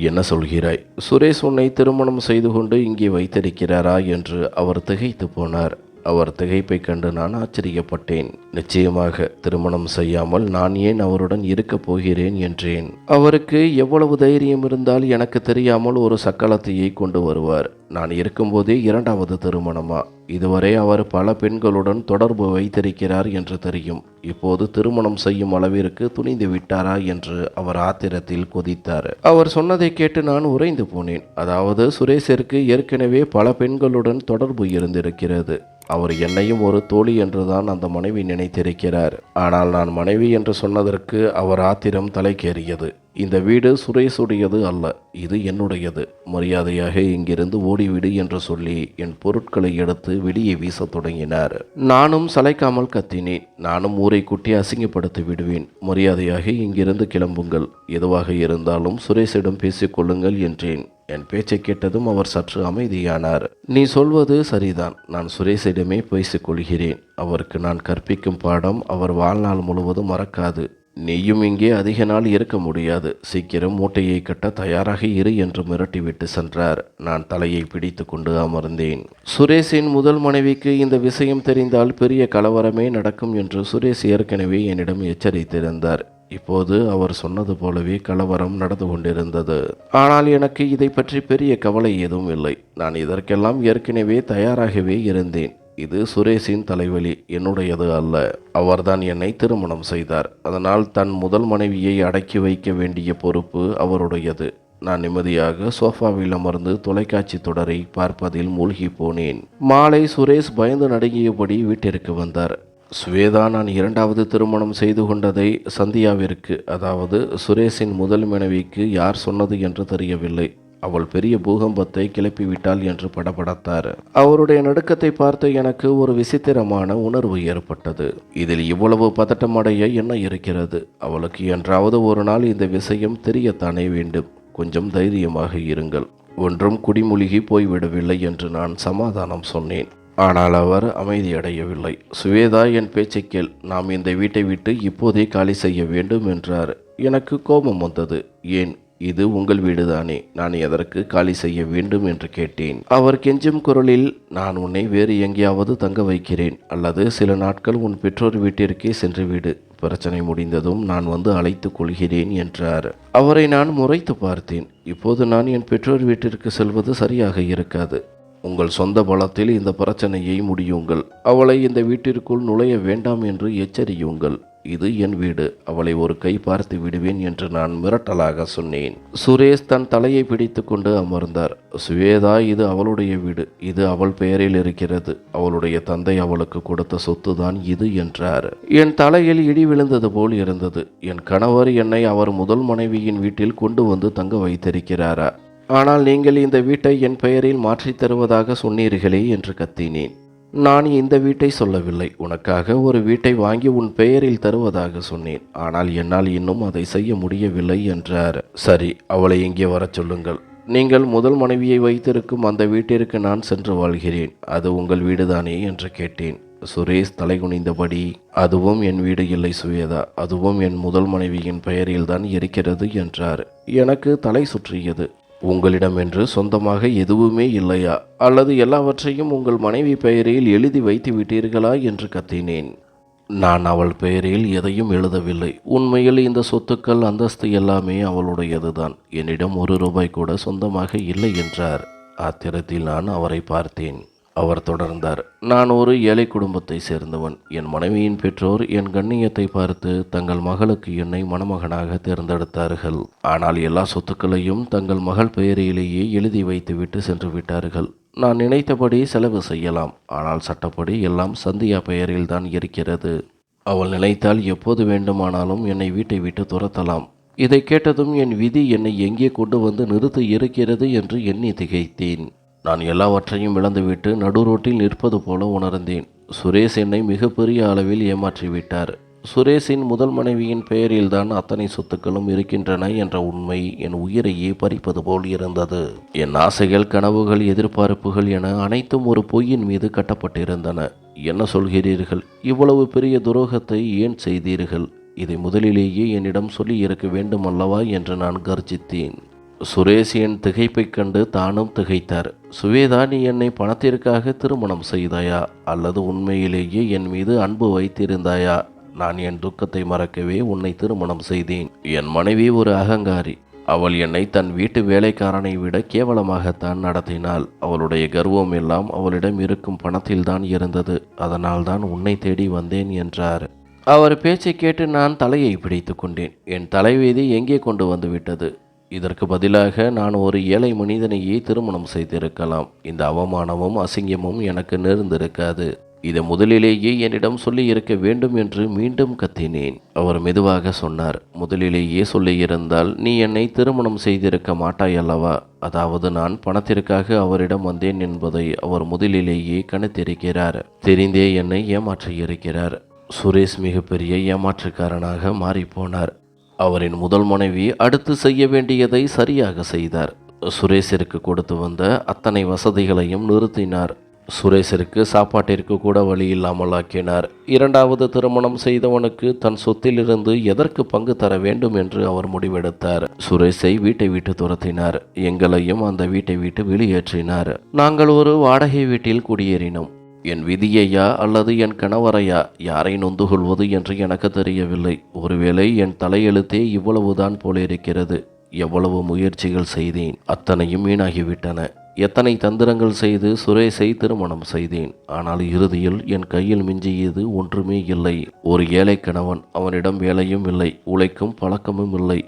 என்ன சொல்கிறாய்? சுரேஷ் உன்னை திருமணம் செய்து கொண்டு இங்கே வைத்திருக்கிறாரா என்று அவர் திகைத்து போனார். அவர் திகைப்பை கண்டு நான் ஆச்சரியப்பட்டேன். நிச்சயமாக திருமணம் செய்யாமல் நான் ஏன் அவருடன் இருக்கப் போகிறேன் என்றேன். அவருக்கு எவ்வளவு தைரியம் இருந்தால் எனக்கு தெரியாமல் ஒரு சக்களத்தையை கொண்டு வருவார். நான் இருக்கும்போதே இரண்டாவது திருமணமா? இதுவரை அவர் பல பெண்களுடன் தொடர்பு வைத்திருக்கிறார் என்று தெரியும். இப்போது திருமணம் செய்யும் அளவிற்கு துணிந்து விட்டாரா என்று அவர் ஆத்திரத்தில் கொதித்தார். அவர் சொன்னதை கேட்டு நான் உறைந்து போனேன். அதாவது சுரேஷிற்கு ஏற்கனவே பல பெண்களுடன் தொடர்பு இருந்திருக்கிறது. அவர் என்னையும் ஒரு தோழி என்றுதான் அந்த மனைவி நினைத்திருக்கிறார். ஆனால் நான் மனைவி என்று சொன்னதற்கு அவர் ஆத்திரம் தலைக்கேறியது. இந்த வீடு சுரேஷுடையது அல்ல, இது என்னுடையது. மரியாதையாக இங்கிருந்து ஓடிவிடு என்று சொல்லி என் பொருட்களை எடுத்து வெளியே வீசத் தொடங்கினார். நானும் சளைக்காமல் கத்தினேன். நானும் ஊரை கூட்டி அசிங்கப்படுத்தி விடுவேன். மரியாதையாக இங்கிருந்து கிளம்புங்கள். எதுவாக இருந்தாலும் சுரேஷிடம் பேசிக்கொள்ளுங்கள் என்றேன். என் பேச்சை கேட்டதும் அவர் சற்று அமைதியானார். நீ சொல்வது சரிதான். நான் சுரேஷிடமே பேசிக்கொள்கிறேன். அவருக்கு நான் கற்பிக்கும் பாடம் அவர் வாழ்நாள் முழுவதும் மறக்காது. நீயும் இங்கே அதிக நாள் இருக்க முடியாது. சீக்கிரம் மூட்டையை கட்ட தயாராக இரு என்று மிரட்டிவிட்டு சென்றார். நான் தலையை பிடித்து கொண்டு அமர்ந்தேன். சுரேஷின் முதல் மனைவிக்கு இந்த விஷயம் தெரிந்தால் பெரிய கலவரமே நடக்கும் என்று சுரேஷ் ஏற்கனவே என்னிடம் எச்சரித்திருந்தார். இப்போது அவர் சொன்னது போலவே கலவரம் நடந்து கொண்டிருந்தது. ஆனால் எனக்கு இதை பற்றி பெரிய கவலை எதுவும் இல்லை. நான் இதற்கெல்லாம் ஏற்கனவே தயாராகவே இருந்தேன். இது சுரேஷின் தலைவலி, என்னுடையது அல்ல. அவர்தான் என்னை திருமணம் செய்தார். அதனால் தன் முதல் மனைவியை அடக்கி வைக்க வேண்டிய பொறுப்பு அவருடையது. நான் நிம்மதியாக சோஃபாவில் அமர்ந்து தொலைக்காட்சி தொடரை பார்ப்பதில் மூழ்கி போனேன். மாலை சுரேஷ் பயந்து நடுங்கியபடி வீட்டிற்கு வந்தார். ஸ்வேதா நான் இரண்டாவது திருமணம் செய்து கொண்டதை சந்தியாவிற்கு, அதாவது சுரேஷின் முதல் மனைவிக்கு யார் சொன்னது என்று தெரியவில்லை. அவள் பெரிய பூகம்பத்தை கிளப்பிவிட்டாள் என்று படபடத்தார். அவருடைய நடுக்கத்தை பார்த்து எனக்கு ஒரு விசித்திரமான உணர்வு ஏற்பட்டது. இதில் இவ்வளவு பதட்டமடைய என்ன இருக்கிறது? அவளுக்கு என்றாவது ஒரு நாள் இந்த விஷயம் தெரியத்தானே வேண்டும். கொஞ்சம் தைரியமாக இருங்கள். ஒன்றும் குடிமூழ்கி போய்விடவில்லை என்று நான் சமாதானம் சொன்னேன். ஆனால் அவர் அமைதியடையவில்லை. சுவேதா, என் பேச்சை கேள். நாம் இந்த வீட்டை விட்டு இப்போதே காலி செய்ய வேண்டும் என்றார். எனக்கு கோபம் வந்தது. ஏன்? இது உங்கள் வீடுதானே, நான் எதற்கு காலி செய்ய வேண்டும் என்று கேட்டேன். அவர் கெஞ்சும் குரலில், நான் உன்னை வேறு எங்கேயாவது தங்க வைக்கிறேன், அல்லது சில நாட்கள் உன் பெற்றோர் வீட்டிற்கே சென்று விடு. பிரச்சனை முடிந்ததும் நான் வந்து அழைத்துக் கொள்கிறேன் என்றார். அவரை நான் முறைத்து பார்த்தேன். இப்போது நான் என் பெற்றோர் வீட்டிற்கு செல்வது சரியாக இருக்காது. உங்கள் சொந்த பலத்தில் இந்த பிரச்சனையை முடியுங்கள். அவளை இந்த வீட்டிற்குள் நுழைய வேண்டாம் என்று எச்சரியுங்கள். இது என் வீடு. அவளை ஒரு கை பார்த்து விடுவேன் என்று நான் மிரட்டலாக சொன்னேன். சுரேஷ் தன் தலையை பிடித்து கொண்டு அமர்ந்தார். சுவேதா, இது அவளுடைய வீடு. இது அவள் பெயரில் இருக்கிறது. அவளுடைய தந்தை அவளுக்கு கொடுத்த சொத்து தான் இது என்றார். என் தலையில் இடி விழுந்தது போல் இருந்தது. என் கணவர் என்னை அவர் முதல் மனைவியின் வீட்டில் கொண்டு வந்து தங்க வைத்திருக்கிறாரா? ஆனால் நீங்கள் இந்த வீட்டை என் பெயரில் மாற்றித் தருவதாக சொன்னீர்களே என்று கத்தினேன். நான் இந்த வீட்டை சொல்லவில்லை. உனக்காக ஒரு வீட்டை வாங்கி உன் பெயரில் தருவதாக சொன்னேன். ஆனால் என்னால் இன்னும் அதை செய்ய முடியவில்லை என்றார். சரி, அவளை இங்கே வரச் சொல்லுங்கள். நீங்கள் முதல் மனைவியை வைத்திருக்கும் அந்த வீட்டிற்கு நான் சென்று வாழ்கிறேன். அது உங்கள் வீடுதானே என்று கேட்டேன். சுரேஷ் தலைகுனிந்தபடி, அதுவும் என் வீடு இல்லை சுவேதா, அதுவும் என் முதல் மனைவியின் பெயரில்தான் இருக்கிறது என்றார். எனக்கு தலை சுற்றியது. உங்களிடம் என்று சொந்தமாக எதுவுமே இல்லையா? அல்லது எல்லாவற்றையும் உங்கள் மனைவி பெயரில் எழுதி வைத்து விட்டீர்களா என்று கத்தினேன். நான் அவள் பெயரில் எதையும் எழுதவில்லை. உண்மையில் இந்த சொத்துக்கள், அந்தஸ்து எல்லாமே அவளுடையதுதான். என்னிடம் ₹1 கூட சொந்தமாக இல்லை என்றார். ஆத்திரத்தில் நான் அவரை பார்த்தேன். அவர் தொடர்ந்தார். நான் ஒரு ஏழை குடும்பத்தை சேர்ந்தவன். என் மனைவியின் பெற்றோர் என் கண்ணியத்தை பார்த்து தங்கள் மகளுக்கு என்னை மணமகனாக தேர்ந்தெடுத்தார்கள். ஆனால் எல்லா சொத்துக்களையும் தங்கள் மகள் பெயரிலேயே எழுதி வைத்துவிட்டு சென்று விட்டார்கள். நான் நினைத்தபடி செலவு செய்யலாம். ஆனால் சட்டப்படி எல்லாம் சந்தியா பெயரில்தான் இருக்கிறது. அவள் நினைத்தால் எப்போது வேண்டுமானாலும் என்னை வீட்டை விட்டு துரத்தலாம். இதை கேட்டதும் என் விதி என்னை எங்கே கொண்டு வந்து நிறுத்தி இருக்கிறது என்று எண்ணி திகைத்தேன். நான் எல்லாவற்றையும் இழந்துவிட்டு நடுரோட்டில் நிற்பது போல உணர்ந்தேன். சுரேஷ் என்னை மிகப்பெரிய அளவில் ஏமாற்றிவிட்டார். சுரேஷின் முதல் மனைவியின் பெயரில்தான் அத்தனை சொத்துக்களும் இருக்கின்றன என்ற உண்மை என் உயிரையே பறிப்பது போல் இருந்தது. என் ஆசைகள், கனவுகள், எதிர்பார்ப்புகள் என அனைத்தும் ஒரு பொய்யின் மீது கட்டப்பட்டிருந்தன. என்ன சொல்கிறீர்கள்? இவ்வளவு பெரிய துரோகத்தை ஏன் செய்தீர்கள்? இதை முதலிலேயே என்னிடம் சொல்லி இருக்க வேண்டும் அல்லவா என்று நான் கர்ஜித்தேன். சுரேஷ் என் திகைப்பைக் கண்டு தானும் திகைத்தார். சுவேதா, நீ என்னை பணத்திற்காக திருமணம் செய்தாயா அல்லது உண்மையிலேயே என் மீது அன்பு வைத்திருந்தாயா? நான் என் துக்கத்தை மறக்கவே உன்னை திருமணம் செய்தேன். என் மனைவி ஒரு அகங்காரி. அவள் என்னை தன் வீட்டு வேலைக்காரனை விட கேவலமாகத்தான் நடத்தினாள். அவளுடைய கர்வம் எல்லாம் அவளிடம் இருக்கும் பணத்தில்தான் இருந்தது. அதனால்தான் உன்னை தேடி வந்தேன் என்றார். அவர் பேச்சை கேட்டு நான் தலையை பிடித்து கொண்டேன். என் தலைவீதி எங்கே கொண்டு வந்து விட்டது? இதற்கு பதிலாக நான் ஒரு ஏழை மனிதனையே திருமணம் செய்திருக்கலாம். இந்த அவமானமும் அசிங்கமும் எனக்கு நேர்ந்திருக்காது. இதை முதலிலேயே என்னிடம் சொல்லி இருக்க வேண்டும் என்று மீண்டும் கத்தினேன். அவர் மெதுவாக சொன்னார், முதலிலேயே சொல்லியிருந்தால் நீ என்னை திருமணம் செய்திருக்க மாட்டாய் அல்லவா? அதாவது நான் பணத்திற்காக அவரிடம் வந்தேன் என்பதை அவர் முதலிலேயே கணித்திருக்கிறார். தெரிந்தே என்னை ஏமாற்றியிருக்கிறார். சுரேஷ் மிகப்பெரிய ஏமாற்றுக்காரனாக மாறிப்போனார். அவரின் முதல் மனைவி அடுத்து செய்ய வேண்டியதை சரியாக செய்தார். சுரேஷிற்கு கொடுத்து வந்த அத்தனை வசதிகளையும் நிறுத்தினார். சுரேஷிற்கு சாப்பாட்டிற்கு கூட வழி இல்லாமல் ஆக்கினார். இரண்டாவது திருமணம் செய்தவனுக்கு தன் சொத்திலிருந்து எதற்கு பங்கு தர வேண்டும் என்று அவர் முடிவெடுத்தார். சுரேஷை வீட்டை விட்டு துரத்தினார். எங்களையும் அந்த வீட்டை விட்டு வெளியேற்றினார். நாங்கள் ஒரு வாடகை வீட்டில் குடியேறினோம். என் விதியையா அல்லது என் கணவரையா யாரை நொந்து கொள்வது என்று எனக்கு தெரியவில்லை. ஒருவேளை என் தலையெழுத்தே இவ்வளவுதான் போலிருக்கிறது. எவ்வளவு முயற்சிகள் செய்தேன், அத்தனையும் வீணாகிவிட்டன. எத்தனை தந்திரங்கள் செய்து சுரேஷை திருமணம் செய்தேன். ஆனால் இறுதியில் என் கையில் மிஞ்சியது ஒன்றுமே இல்லை. ஒரு ஏழை கணவன். அவனிடம் வேலையும் இல்லை, உழைக்கும் பழக்கமும் இல்லை.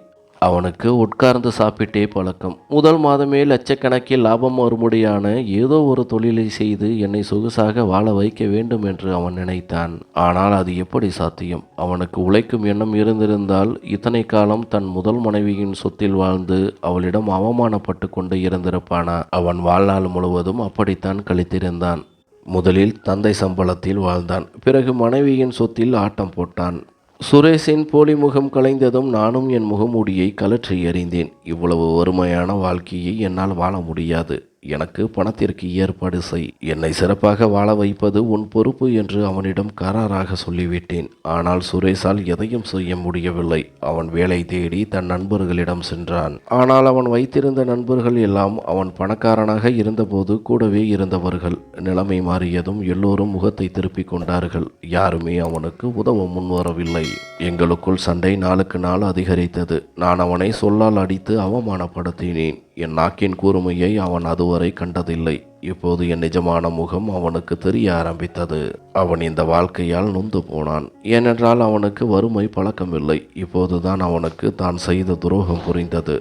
அவனுக்கு உட்கார்ந்து சாப்பிட்டே பழக்கம். முதல் மாதமே லட்சக்கணக்கில் லாபம் வரும்படியான ஏதோ ஒரு தொழிலை செய்து என்னை சொகுசாக வாழ வைக்க வேண்டும் என்று அவன் நினைத்தான். ஆனால் அது எப்படி சாத்தியம்? அவனுக்கு உழைக்கும் எண்ணம் இருந்திருந்தால் இத்தனை காலம் தன் முதல் மனைவியின் சொத்தில் வாழ்ந்து அவளிடம் அவமானப்பட்டு கொண்டு இருந்திருப்பானா? அவன் வாழ்நாள் முழுவதும் அப்படித்தான் கழித்திருந்தான். முதலில் தந்தை சம்பளத்தில் வாழ்ந்தான். பிறகு மனைவியின் சொத்தில் ஆட்டம் போட்டான். சுரேஷின் போலி முகம் கலைந்ததும் நானும் என் முகமூடியை கழற்றி எறிந்தேன். இவ்வளவு வறுமையான வாழ்க்கையை என்னால் வாழ முடியாது. எனக்கு பணத்திற்கு ஏற்பாடு செய். என்னை சிறப்பாக வாழ வைப்பது உன் பொறுப்பு என்று அவனிடம் கராராக சொல்லிவிட்டேன். ஆனால் சுரேஷால் எதையும் செய்ய முடியவில்லை. அவன் வேலை தேடி தன் நண்பர்களிடம் சென்றான். ஆனால் அவன் வைத்திருந்த நண்பர்கள் எல்லாம் அவன் பணக்காரனாக இருந்தபோது கூடவே இருந்தவர்கள். நிலைமை மாறியதும் எல்லோரும் முகத்தை திருப்பிக் கொண்டார்கள். யாருமே அவனுக்கு உதவ முன்வரவில்லை. எங்களுக்குள் சண்டை நாளுக்கு நாள் அதிகரித்தது. நான் அவனை சொல்லால் அடித்து அவமானப்படுத்தினேன். என் நாக்கின் கூர்மையை அவன் அதுவரை கண்டதில்லை. இப்போது என் நிஜமான முகம் அவனுக்கு தெரிய ஆரம்பித்தது. அவன் இந்த வாழ்க்கையால் நொந்து போனான். ஏனென்றால் அவனுக்கு வறுமை பழக்கமில்லை. இப்போதுதான் அவனுக்கு தான் செய்த துரோகம் புரிந்தது.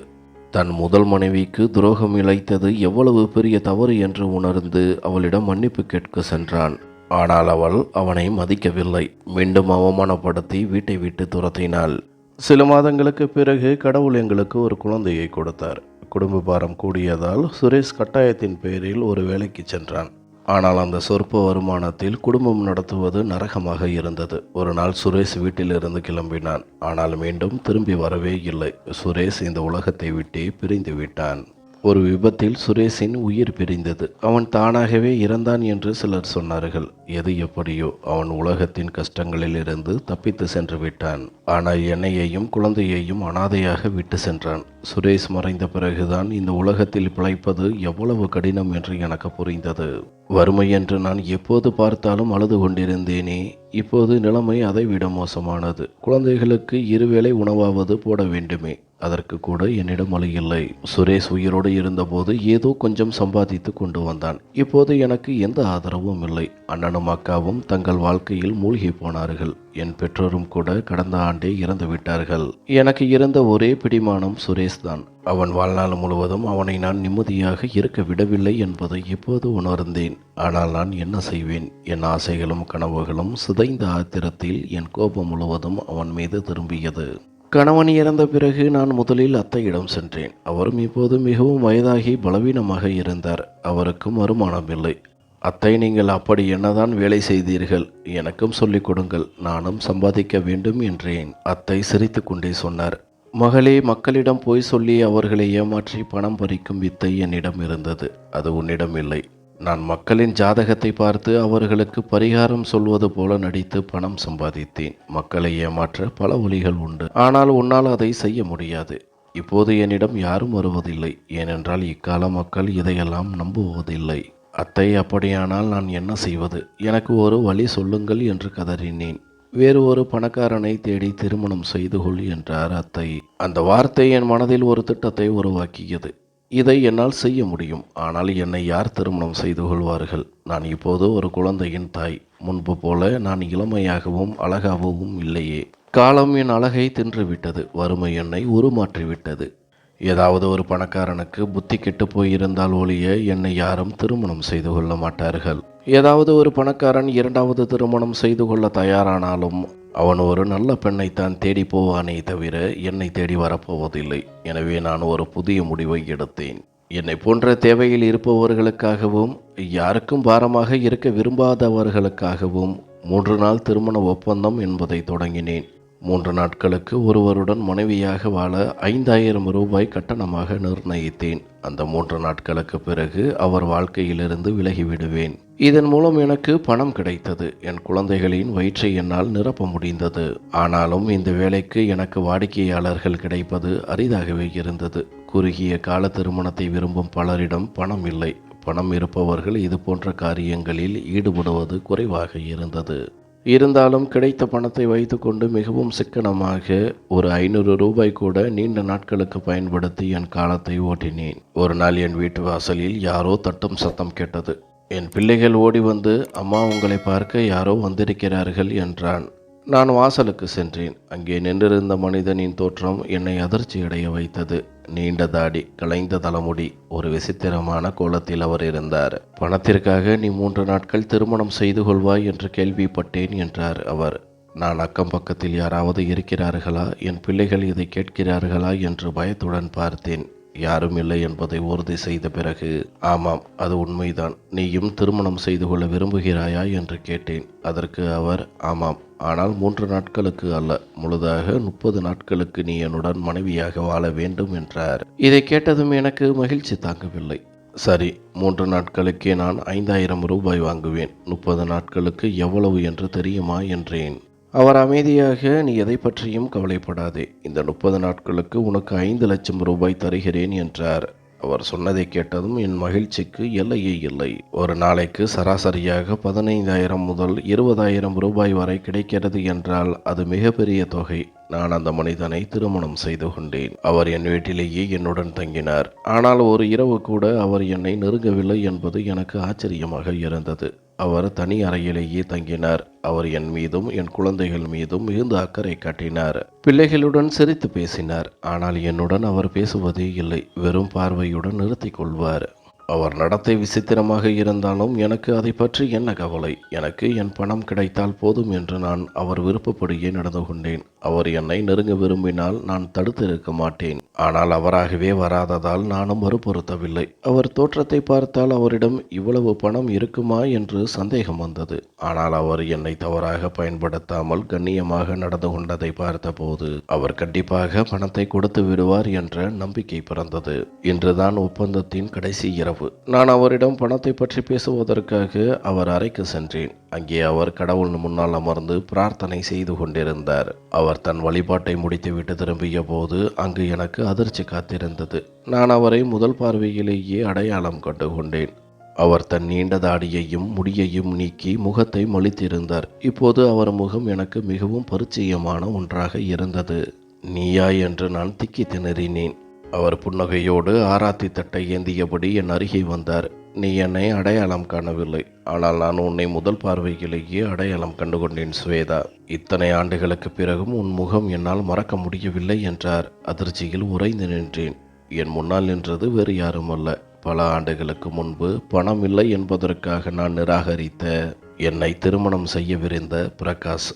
தன் முதல் மனைவிக்கு துரோகம் இழைத்தது எவ்வளவு பெரிய தவறு என்று உணர்ந்து அவளிடம் மன்னிப்பு கேட்க சென்றான். ஆனால் அவள் அவனை மதிக்கவில்லை. மீண்டும் அவமானப்படுத்தி வீட்டை விட்டு துரத்தினாள். சில மாதங்களுக்கு பிறகு கடவுள் எங்களுக்கு ஒரு குழந்தையை கொடுத்தார். குடும்ப பாரம் கூடியதால் சுரேஷ் கட்டாயத்தின் பேரில் ஒரு வேலைக்கு சென்றான். ஆனால் அந்த சொற்ப வருமானத்தில் குடும்பம் நடத்துவது நரகமாக இருந்தது. ஒரு நாள் சுரேஷ் வீட்டிலிருந்து கிளம்பினான். ஆனால் மீண்டும் திரும்பி வரவே இல்லை. சுரேஷ் இந்த உலகத்தை விட்டே பிரிந்து விட்டான். ஒரு விபத்தில் சுரேஷின் உயிர் பிரிந்தது. அவன் தானாகவே இறந்தான் என்று சிலர் சொன்னார்கள். எது எப்படியோ அவன் உலகத்தின் கஷ்டங்களில் இருந்து தப்பித்து சென்று விட்டான். ஆனால் என்னையையும் குழந்தையையும் அனாதையாக விட்டு சென்றான். சுரேஷ் மறைந்த பிறகுதான் இந்த உலகத்தில் பிழைப்பது எவ்வளவு கடினம் என்று எனக்கு புரிந்தது. வறுமை என்று நான் எப்போது பார்த்தாலும் அழுது கொண்டிருந்தேனே, இப்போது நிலைமை அதைவிட மோசமானது. குழந்தைகளுக்கு இருவேளை உணவாவது போட வேண்டுமே, அதற்கு கூட என்னிடம் வழி இல்லை. சுரேஷ் உயிரோடு இருந்தபோது ஏதோ கொஞ்சம் சம்பாதித்து கொண்டு வந்தான். இப்போது எனக்கு எந்த ஆதரவும் இல்லை. அண்ணனும் அக்காவும் தங்கள் வாழ்க்கையில் மூழ்கி போனார்கள். என் பெற்றோரும் கூட கடந்த ஆண்டே இறந்து விட்டார்கள். எனக்கு இருந்த ஒரே பிடிமானம் சுரேஷ் தான். அவன் வாழ்நாள் முழுவதும் அவனை நான் நிம்மதியாக இருக்க விடவில்லை என்பதை இப்போது உணர்ந்தேன். ஆனால் நான் என்ன செய்வேன்? என் ஆசைகளும் கனவுகளும் சிதைந்த ஆத்திரத்தில் என் கோபம் முழுவதும் அவன் மீது திரும்பியது. கணவன் இறந்த பிறகு நான் முதலில் அத்தையிடம் சென்றேன். அவரும் இப்போது மிகவும் வயதாகி பலவீனமாக இருந்தார். அவருக்கும் வருமானம் இல்லை. அத்தை, நீங்கள் அப்படி என்னதான் வேலை செய்தீர்கள்? எனக்கும் சொல்லிக் கொடுங்கள், நானும் சம்பாதிக்க வேண்டும் என்றேன். அத்தை சிரித்து கொண்டே சொன்னார், மகளே, மக்களிடம் போய் சொல்லி அவர்களை ஏமாற்றி பணம் பறிக்கும் வித்தை என்னிடம் இருந்தது. அது உன்னிடம் இல்லை. நான் மக்களின் ஜாதகத்தை பார்த்து அவர்களுக்கு பரிகாரம் சொல்வது போல நடித்து பணம் சம்பாதித்தேன். மக்களை ஏமாற்ற பல வழிகள் உண்டு. ஆனால் உன்னால் அதை செய்ய முடியாது. இப்போது என்னிடம் யாரும் வருவதில்லை. ஏனென்றால் இக்கால மக்கள் இதையெல்லாம் நம்புவதில்லை. அத்தை, அப்படியானால் நான் என்ன செய்வது? எனக்கு ஒரு வழி சொல்லுங்கள் என்று கதறினேன். வேறு ஒரு பணக்காரனை தேடி திருமணம் செய்து கொள் என்றார் அத்தை. அந்த வார்த்தை என் மனதில் ஒரு திட்டத்தை உருவாக்கியது. இதை என்னால் செய்ய முடியும். ஆனால் என்னை யார் திருமணம் செய்து கொள்வார்கள்? நான் இப்போது ஒரு குழந்தையின் தாய். முன்பு போல நான் இளமையாகவும் அழகாகவும் இல்லையே. காலம் என் அழகை தின்றுவிட்டது. வறுமை என்னை உருமாற்றிவிட்டது. ஏதாவது ஒரு பணக்காரனுக்கு புத்தி கெட்டு போயிருந்தால் ஒழிய என்னை யாரும் திருமணம் செய்து கொள்ள மாட்டார்கள். ஏதாவது ஒரு பணக்காரன் இரண்டாவது திருமணம் செய்து கொள்ள தயாரானாலும் அவன் ஒரு நல்ல பெண்ணைத்தான் தேடி போவானே தவிர என்னை தேடி வரப்போவதில்லை. எனவே நான் ஒரு புதிய முடிவை எடுத்தேன். என்னை போன்ற தேவையில் இருப்பவர்களுக்காகவும் யாருக்கும் பாரமாக இருக்க விரும்பாதவர்களுக்காகவும் 3 நாள் திருமண ஒப்பந்தம் என்பதை தொடங்கினேன். 3 நாட்களுக்கு ஒருவருடன் மனைவியாக வாழ 5000 ரூபாய் கட்டணமாக நிர்ணயித்தேன். அந்த 3 நாட்களுக்கு பிறகு அவர் வாழ்க்கையிலிருந்து விலகிவிடுவேன். இதன் மூலம் எனக்கு பணம் கிடைத்தது. என் குழந்தைகளின் வயிற்றை என்னால் நிரப்ப முடிந்தது. ஆனாலும் இந்த வேலைக்கு எனக்கு வாடிக்கையாளர்கள் கிடைப்பது அரிதாகவே இருந்தது. குறுகிய கால திருமணத்தை விரும்பும் பலரிடம் பணம் இல்லை. பணம் இருப்பவர்கள் இது போன்ற காரியங்களில் ஈடுபடுவது குறைவாக இருந்தது. இருந்தாலும் கிடைத்த பணத்தை வைத்துக்கொண்டு மிகவும் சிக்கனமாக ஒரு 500 ரூபாய் கூட நீண்ட நாட்களுக்கு பயன்படுத்தி என் காலத்தை ஓட்டினேன். ஒரு நாள் என் வீட்டு வாசலில் யாரோ தட்டும் சத்தம் கேட்டது. என் பிள்ளைகள் ஓடி வந்து, அம்மா, உங்களை பார்க்க யாரோ வந்திருக்கிறார்கள் என்றான். நான் வாசலுக்கு சென்றேன். அங்கே நின்றிருந்த மனிதனின் தோற்றம் என்னை அதிர்ச்சியடைய வைத்தது. நீண்ட தாடி, கலைந்த தலைமுடி, ஒரு விசித்திரமான கோலத்தில் அவர் இருந்தார். பணத்திற்காக நீ 3 நாட்கள் திருமணம் செய்து கொள்வாய் என்று கேள்விப்பட்டேன் என்றார் அவர். நான் அக்கம் பக்கத்தில் யாராவது இருக்கிறார்களா, என் பிள்ளைகள் இதை கேட்கிறார்களா என்று பயத்துடன் பார்த்தேன். யாரும் இல்லை என்பதை உறுதி செய்த பிறகு, ஆமாம், அது உண்மைதான். நீயும் திருமணம் செய்து கொள்ள விரும்புகிறாயா என்று கேட்டேன். அதற்கு அவர், ஆமாம், ஆனால் 3 நாட்களுக்கு அல்ல, முழுதாக 30 நாட்களுக்கு நீ என்னுடன் மனைவியாக வாழ வேண்டும் என்றார். இதை கேட்டதும் எனக்கு மகிழ்ச்சி தாங்கவில்லை. சரி, 3 நாட்களுக்கே நான் 5000 ரூபாய் வாங்குவேன். 30 நாட்களுக்கு எவ்வளவு என்று தெரியுமா என்றேன். அவர் அமைதியாக, நீ எதை பற்றியும் கவலைப்படாதே, இந்த 30 நாட்களுக்கு உனக்கு 5 லட்சம் ரூபாய் தருகிறேன் என்றார். அவர் சொன்னதை கேட்டதும் என் மகிழ்ச்சிக்கு எல்லையே இல்லை. ஒரு நாளைக்கு சராசரியாக 15,000 முதல் 20,000 ரூபாய் வரை கிடைக்கிறது என்றால் அது மிகப்பெரிய தொகை. நான் அந்த மனிதனை திருமணம் செய்து கொண்டேன். அவர் என் வீட்டிலேயே என்னுடன் தங்கினார். ஆனால் ஒரு இரவு கூட அவர் என்னை நெருங்கவில்லை என்பது எனக்கு ஆச்சரியமாக இருந்தது. அவர் தனி அறையிலேயே தங்கினார். அவர் என் மீதும் என் குழந்தைகள் மீதும் மிகுந்த அக்கறை காட்டினார். பிள்ளைகளுடன் சிரித்து பேசினார். ஆனால் என்னுடன் அவர் பேசுவதே இல்லை. வெறும் பார்வையுடன் நிறுத்திக் கொள்வார். அவர் நடத்தை விசித்திரமாக இருந்தாலும் எனக்கு அதை பற்றி என்ன கவலை? எனக்கு என் பணம் கிடைத்தால் போதும் என்று நான் அவர் விருப்பப்படியே நடந்து கொண்டேன். அவர் என்னை நெருங்க விரும்பினால் நான் தடுத்திருக்க மாட்டேன். ஆனால் அவராகவே வராததால் நானும் வற்புறுத்தவில்லை. அவர் தோற்றத்தை பார்த்தால் அவரிடம் இவ்வளவு பணம் இருக்குமா என்று சந்தேகம் வந்தது. ஆனால் அவர் என்னை தவறாக பயன்படுத்தாமல் கண்ணியமாக நடந்து கொண்டதை பார்த்தபோது அவர் கண்டிப்பாக பணத்தை கொடுத்து விடுவார் என்ற நம்பிக்கை பிறந்தது. இன்றுதான் ஒப்பந்தத்தின் கடைசி இரவு. நான் அவரிடம் பணத்தை பற்றி பேசுவதற்காக அவர் அறைக்கு சென்றேன். அங்கே அவர் கடவுள் முன்னால் அமர்ந்து பிரார்த்தனை செய்து கொண்டிருந்தார். அவர் தன் வழிபாட்டை முடித்துவிட்டு திரும்பிய போது அங்கு எனக்கு அதிர்ச்சி காத்திருந்தது. நான் அவரை முதல் பார்வையிலேயே அடையாளம் கண்டு கொண்டேன். அவர் தன் நீண்ட தாடியையும் முடியையும் நீக்கி முகத்தை மலித்திருந்தார். இப்போது அவர் முகம் எனக்கு மிகவும் பரிச்சயமான ஒன்றாக இருந்தது. நீயா என்று நான் திக்கி திணறினேன். அவர் புன்னகையோடு ஆராத்தி தட்டை ஏந்தியபடி என் அருகே வந்தார். நீ என்னை அடையாளம் காணவில்லை, ஆனால் நான் உன்னை முதல் பார்வையிலேயே அடையாளம் கண்டுகொண்டேன் ஸ்வேதா. இத்தனை ஆண்டுகளுக்கு பிறகும் உன் முகம் என்னால் மறக்க முடியவில்லை என்றார். அதிர்ச்சியில் உறைந்து நின்றேன். என் முன்னால் நின்றது வேறு யாரும் அல்ல. பல ஆண்டுகளுக்கு முன்பு பணம் இல்லை என்பதற்காக நான் நிராகரித்த, என்னை திருமணம் செய்யவிருந்த பிரகாஷ்.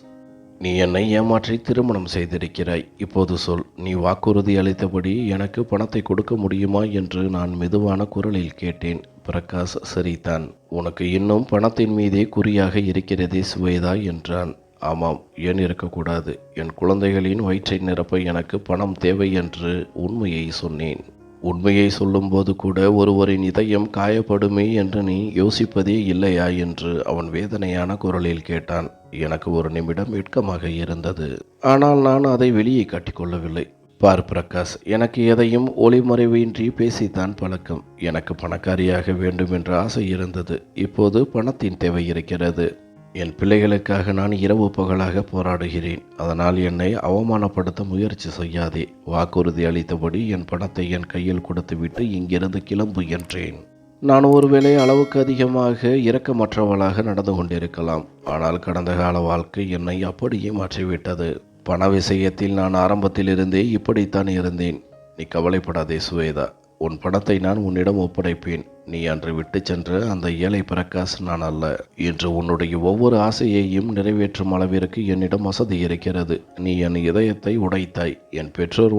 நீ என்னை ஏமாற்றி திருமணம் செய்திருக்கிறாய். இப்போது சொல், நீ வாக்குறுதி அளித்தபடி எனக்கு பணத்தை கொடுக்க முடியுமா என்று நான் மெதுவான குரலில் கேட்டேன். பிரகாஷ் சிரித்தான். உனக்கு இன்னும் பணத்தின் மீதே குறியாக இருக்கிறதே ஸ்வேதா என்றான். ஆமாம், ஏன் இருக்கக்கூடாது? என் குழந்தைகளின் வயிற்றை நிரப்ப எனக்கு பணம் தேவை என்று உண்மையை சொன்னேன். உண்மையை சொல்லும்போது கூட ஒருவரின் இதயம் காயப்படுமே என்று நீ யோசிப்பதே இல்லையா என்று அவன் வேதனையான குரலில் கேட்டான். எனக்கு ஒரு நிமிடம் வெட்கமாக இருந்தது. ஆனால் நான் அதை வெளியே காட்டிக்கொள்ளவில்லை. பார் பிரகாஷ், எனக்கு எதையும் ஒளிமறைவின்றி பேசித்தான் பழக்கம். எனக்கு பணக்காரியாக வேண்டும் என்ற ஆசை இருந்தது. இப்போது பணத்தின் தேவை இருக்கிறது. என் பிள்ளைகளுக்காக நான் இரவு பகலாக போராடுகிறேன். அதனால் என்னை அவமானப்படுத்த முயற்சி செய்யாதே. வாக்குறுதி அளித்தபடி என் பணத்தை என் கையில் கொடுத்துவிட்டு இங்கிருந்து கிளம்பு என்றேன். நான் ஒருவேளை அளவுக்கு அதிகமாக இரக்கமற்றவளாக நடந்து கொண்டிருக்கலாம். ஆனால் கடந்த கால வாழ்க்கை என்னை அப்படியே மாற்றிவிட்டது. பண விஷயத்தில் நான் ஆரம்பத்திலிருந்தே இப்படித்தான் இருந்தேன். நீ கவலைப்படாதே சுவேதா. உன் பணத்தை நான் உன்னிடம் ஒப்படைப்பேன். நீ அன்று விட்டு சென்ற அந்த ஏழை பிரகாஷ் நான் அல்ல. இன்று உன்னுடைய ஒவ்வொரு ஆசையையும் நிறைவேற்றும் அளவிற்கு என்னிடம் வசதி இருக்கிறது. நீ என் இதயத்தை உடைத்தாய். என் பெற்றோர்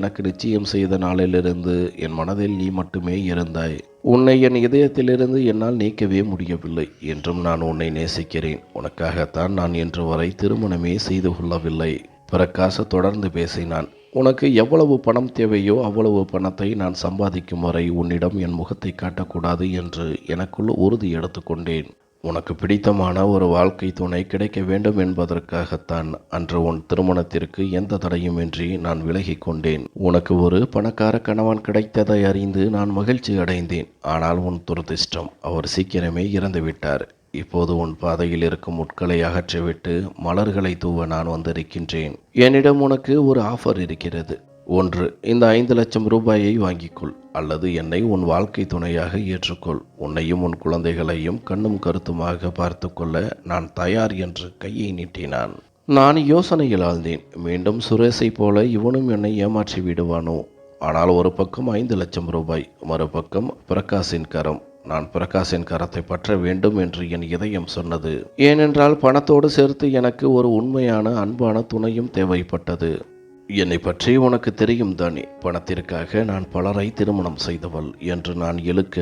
எனக்கு நிச்சயம் செய்த நாளிலிருந்து என் மனதில் நீ மட்டுமே இருந்தாய். உன்னை என் இதயத்திலிருந்து என்னால் நீக்கவே முடியவில்லை. என்றும் நான் உன்னை நேசிக்கிறேன். உனக்காகத்தான் நான் இன்று வரை திருமணமே செய்து கொள்ளவில்லை. பிரகாஷ் தொடர்ந்து பேசினான். உனக்கு எவ்வளவு பணம் தேவையோ அவ்வளவு பணத்தை நான் சம்பாதிக்கும் வரை உன்னிடம் என் முகத்தை காட்டக்கூடாது என்று எனக்குள் உறுதி எடுத்துக்கொண்டேன். உனக்கு பிடித்தமான ஒரு வாழ்க்கை துணை கிடைக்க வேண்டும் என்பதற்காகத்தான் அன்று உன் திருமணத்திற்கு எந்த தடையுமின்றி நான் விலகி கொண்டேன். உனக்கு ஒரு பணக்கார கணவன் கிடைத்ததை அறிந்து நான் மகிழ்ச்சி அடைந்தேன். ஆனால் உன் துரதிர்ஷ்டம், அவர் சீக்கிரமே இறந்துவிட்டார். இப்போது உன் பாதையில் இருக்கும் முட்களை அகற்றிவிட்டு மலர்களை தூவ நான் வந்திருக்கின்றேன். என்னிடம் உனக்கு ஒரு ஆஃபர் இருக்கிறது. ஒன்று, இந்த 5 லட்சம் ரூபாயை வாங்கிக்கொள். அல்லது என்னை உன் வாழ்க்கை துணையாக ஏற்றுக்கொள். உன்னையும் உன் குழந்தைகளையும் கண்ணும் கருத்துமாக பார்த்து கொள்ள நான் தயார் என்று கையை நீட்டினான். நான் யோசனையில் ஆழ்ந்தேன். மீண்டும் சுரேஷை போல இவனும் என்னை ஏமாற்றி விடுவானோ? ஆனால் ஒரு பக்கம் 5 லட்சம் ரூபாய், மறுபக்கம் பிரகாஷின் கரம். நான் பிரகாஷின் கரத்தை பற்ற வேண்டும் என்று என் இதயம் சொன்னது. ஏனென்றால் பணத்தோடு சேர்த்து எனக்கு ஒரு உண்மையான அன்பான துணையும் தேவைப்பட்டது. என்னை பற்றி உனக்கு தெரியும் தானே, பணத்திற்காக நான் பலரை திருமணம் செய்தவள் என்று நான் இழுக்க,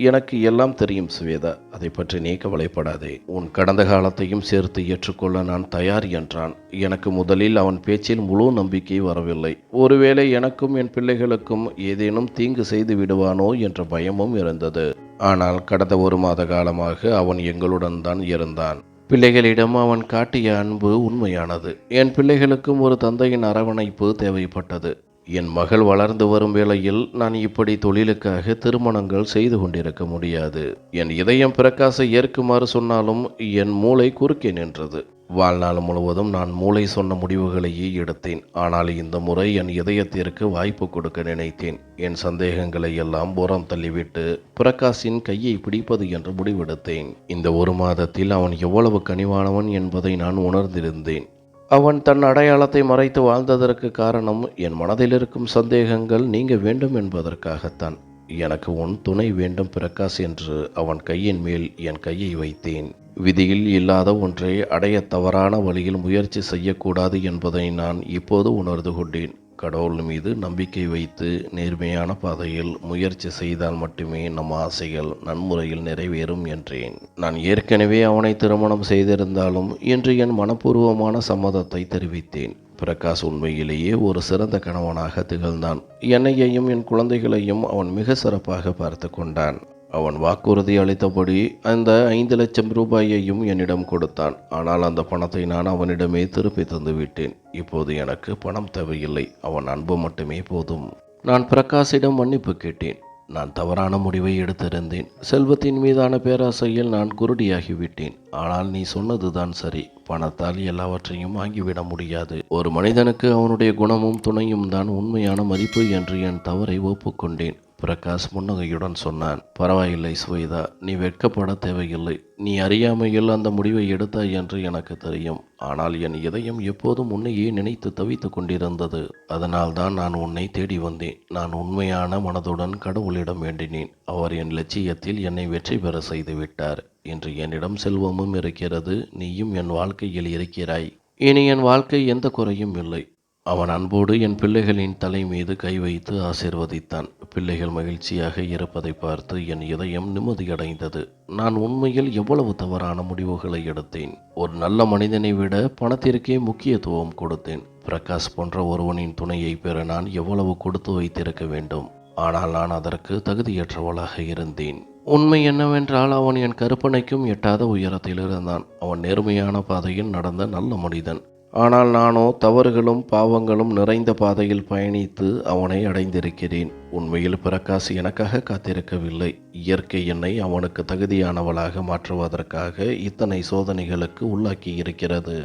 எனக்கு எல்லாம் தெரியும் சுவேதா, அதை பற்றி நீ கவலைப்படாதே. உன் கடந்த காலத்தையும் சேர்த்து ஏற்றுக்கொள்ள நான் தயார் என்றான். எனக்கு முதலில் அவன் பேச்சில் முழு நம்பிக்கை வரவில்லை. ஒருவேளை எனக்கும் என் பிள்ளைகளுக்கும் ஏதேனும் தீங்கு செய்து விடுவானோ என்ற பயமும் இருந்தது. ஆனால் கடந்த 1 மாத காலமாக அவன் எங்களுடன் தான் இருந்தான். பிள்ளைகளிடம் அவன் காட்டிய அன்பு உண்மையானது. என் பிள்ளைகளுக்கும் ஒரு தந்தையின் அரவணைப்பு தேவைப்பட்டது. என் மகள் வளர்ந்து வரும் வேளையில் நான் இப்படி தொழிலுக்காக திருமணங்கள் செய்து கொண்டிருக்க முடியாது. என் இதயம் பிரகாசை ஏற்குமாறு சொன்னாலும் என் மூளை குறுக்கே நின்றது. வாழ்நாள் முழுவதும் நான் மூளை சொன்ன முடிவுகளையே எடுத்தேன். ஆனால் இந்த முறை என் இதயத்திற்கு வாய்ப்பு கொடுக்க நினைத்தேன். என் சந்தேகங்களை எல்லாம் புறம் தள்ளிவிட்டு பிரகாஷின் கையை பிடிப்பது என்று முடிவெடுத்தேன். இந்த 1 மாதத்தில் அவன் எவ்வளவு கனிவானவன் என்பதை நான் உணர்ந்திருந்தேன். அவன் தன் அடையாளத்தை மறைத்து வாழ்ந்ததற்கு காரணம் என் மனதில் இருக்கும் சந்தேகங்கள் நீங்க வேண்டும் என்பதற்காகத்தான். எனக்கு உன் துணை வேண்டும் பிரகாஷ் என்று அவன் கையின் மேல் என் கையை வைத்தேன். விதியில் இல்லாத ஒன்றை அடைய தவறான வழியில் முயற்சி செய்யக்கூடாது என்பதை நான் இப்போது உணர்ந்து கொண்டேன். கடவுள் மீது நம்பிக்கை வைத்து நேர்மையான பாதையில் முயற்சி செய்தால் மட்டுமே நம் ஆசைகள் நன்முறையில் நிறைவேறும் என்றேன். நான் ஏற்கனவே அவனை திருமணம் செய்திருந்தாலும் இன்று என் மனப்பூர்வமான சம்மதத்தை தெரிவித்தேன். பிரகாஷ் உண்மையிலேயே ஒரு சிறந்த கணவனாக திகழ்ந்தான். என்னையையும் என் குழந்தைகளையும் அவன் மிக சிறப்பாக பார்த்து கொண்டான். அவன் வாக்குறுதி அளித்தபடி அந்த 5 லட்சம் ரூபாயையும் என்னிடம் கொடுத்தான். ஆனால் அந்த பணத்தை நான் அவனிடமே திருப்பி தந்து விட்டேன். இப்போது எனக்கு பணம் தேவையில்லை, அவன் அன்பு மட்டுமே போதும். நான் பிரகாஷிடம் மன்னிப்பு கேட்டேன். நான் தவறான முடிவை எடுத்திருந்தேன். செல்வத்தின் மீதான பேராசையில் நான் குருடியாகிவிட்டேன். ஆனால் நீ சொன்னதுதான் சரி. பணத்தால் எல்லாவற்றையும் வாங்கிவிட முடியாது. ஒரு மனிதனுக்கு அவனுடைய குணமும் துணையும் தான் உண்மையான மதிப்பு என்று என் தவறை ஒப்புக்கொண்டேன். பிரகாஷ் புன்னகையுடன் சொன்னான். பரவாயில்லை சுவேதா, நீ வெட்கப்பட தேவையில்லை. நீ அறியாமையில் அந்த முடிவை எடுத்தாய் என்று எனக்கு தெரியும். ஆனால் என் இதயம் எப்போதும் உன்னையே நினைத்து தவித்து கொண்டிருந்தது. அதனால்தான் நான் உன்னை தேடி வந்தேன். நான் உண்மையான மனதுடன் கடவுளிடம் வேண்டினேன். அவர் என் லட்சியத்தில் என்னை வெற்றி பெற செய்து விட்டார். இன்று என்னிடம் செல்வமும் இருக்கிறது. நீயும் என் வாழ்க்கையில் இருக்கிறாய். இனி என் வாழ்க்கை எந்த குறையும் இல்லை. அவன் அன்போடு என் பிள்ளைகளின் தலை மீது கை வைத்து ஆசீர்வதித்தான். பிள்ளைகள் மகிழ்ச்சியாக இருப்பதை பார்த்து என் இதயம் நிம்மதியடைந்தது. நான் உண்மையில் எவ்வளவு தவறான முடிவுகளை எடுத்தேன். ஒரு நல்ல மனிதனை விட பணத்திற்கே முக்கியத்துவம் கொடுத்தேன். பிரகாஷ் போன்ற ஒருவனின் துணையை பெற நான் எவ்வளவு கொடுத்து வைத்திருக்க வேண்டும். ஆனால் நான் அதற்கு தகுதியற்றவளாக இருந்தேன். உண்மை என்னவென்றால் அவன் என் கற்பனைக்கும் எட்டாத உயரத்தில் இருந்தான். அவன் நேர்மையான பாதையில் நடந்த நல்ல மனிதன். ஆனால் நானோ தவறுகளும் பாவங்களும் நிறைந்த பாதையில் பயணித்து அவனை அடைந்திருக்கிறேன். உண்மையில் பிரகாஷ் எனக்காக காத்திருக்கவில்லை. இயற்கை என்னை அவனுக்கு தகுதியானவளாக மாற்றுவதற்காக இத்தனை சோதனைகளுக்கு உள்ளாக்கி இருக்கிறது.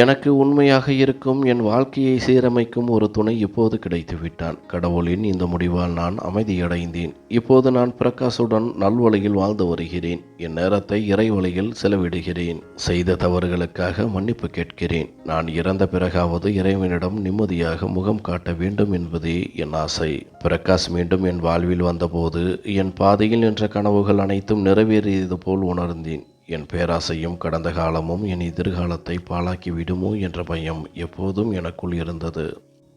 எனக்கு உண்மையாக இருக்கும் என் வாழ்க்கையை சீரமைக்கும் ஒரு துணை இப்போது கிடைத்து விட்டான். கடவுளின் இந்த முடிவால் நான் அமைதியடைந்தேன். இப்போது நான் பிரகாஷுடன் நல்வழியில் வாழ்ந்து வருகிறேன். என் நேரத்தை இறைவழியில் செலவிடுகிறேன். செய்த தவறுகளுக்காக மன்னிப்பு கேட்கிறேன். நான் இறந்த பிறகாவது இறைவனிடம் நிம்மதியாக முகம் காட்ட வேண்டும் என்பதே என் ஆசை. பிரகாஷ் மீண்டும் என் வாழ்வில் வந்தபோது என் பாதையில் நின்ற கனவுகள் அனைத்தும் நிறைவேறியது போல் உணர்ந்தேன். என் பேராசையும் கடந்த காலமும் என் எதிர்காலத்தை பாழாக்கி விடுமோ என்ற பயம் எப்போதும் எனக்குள் இருந்தது.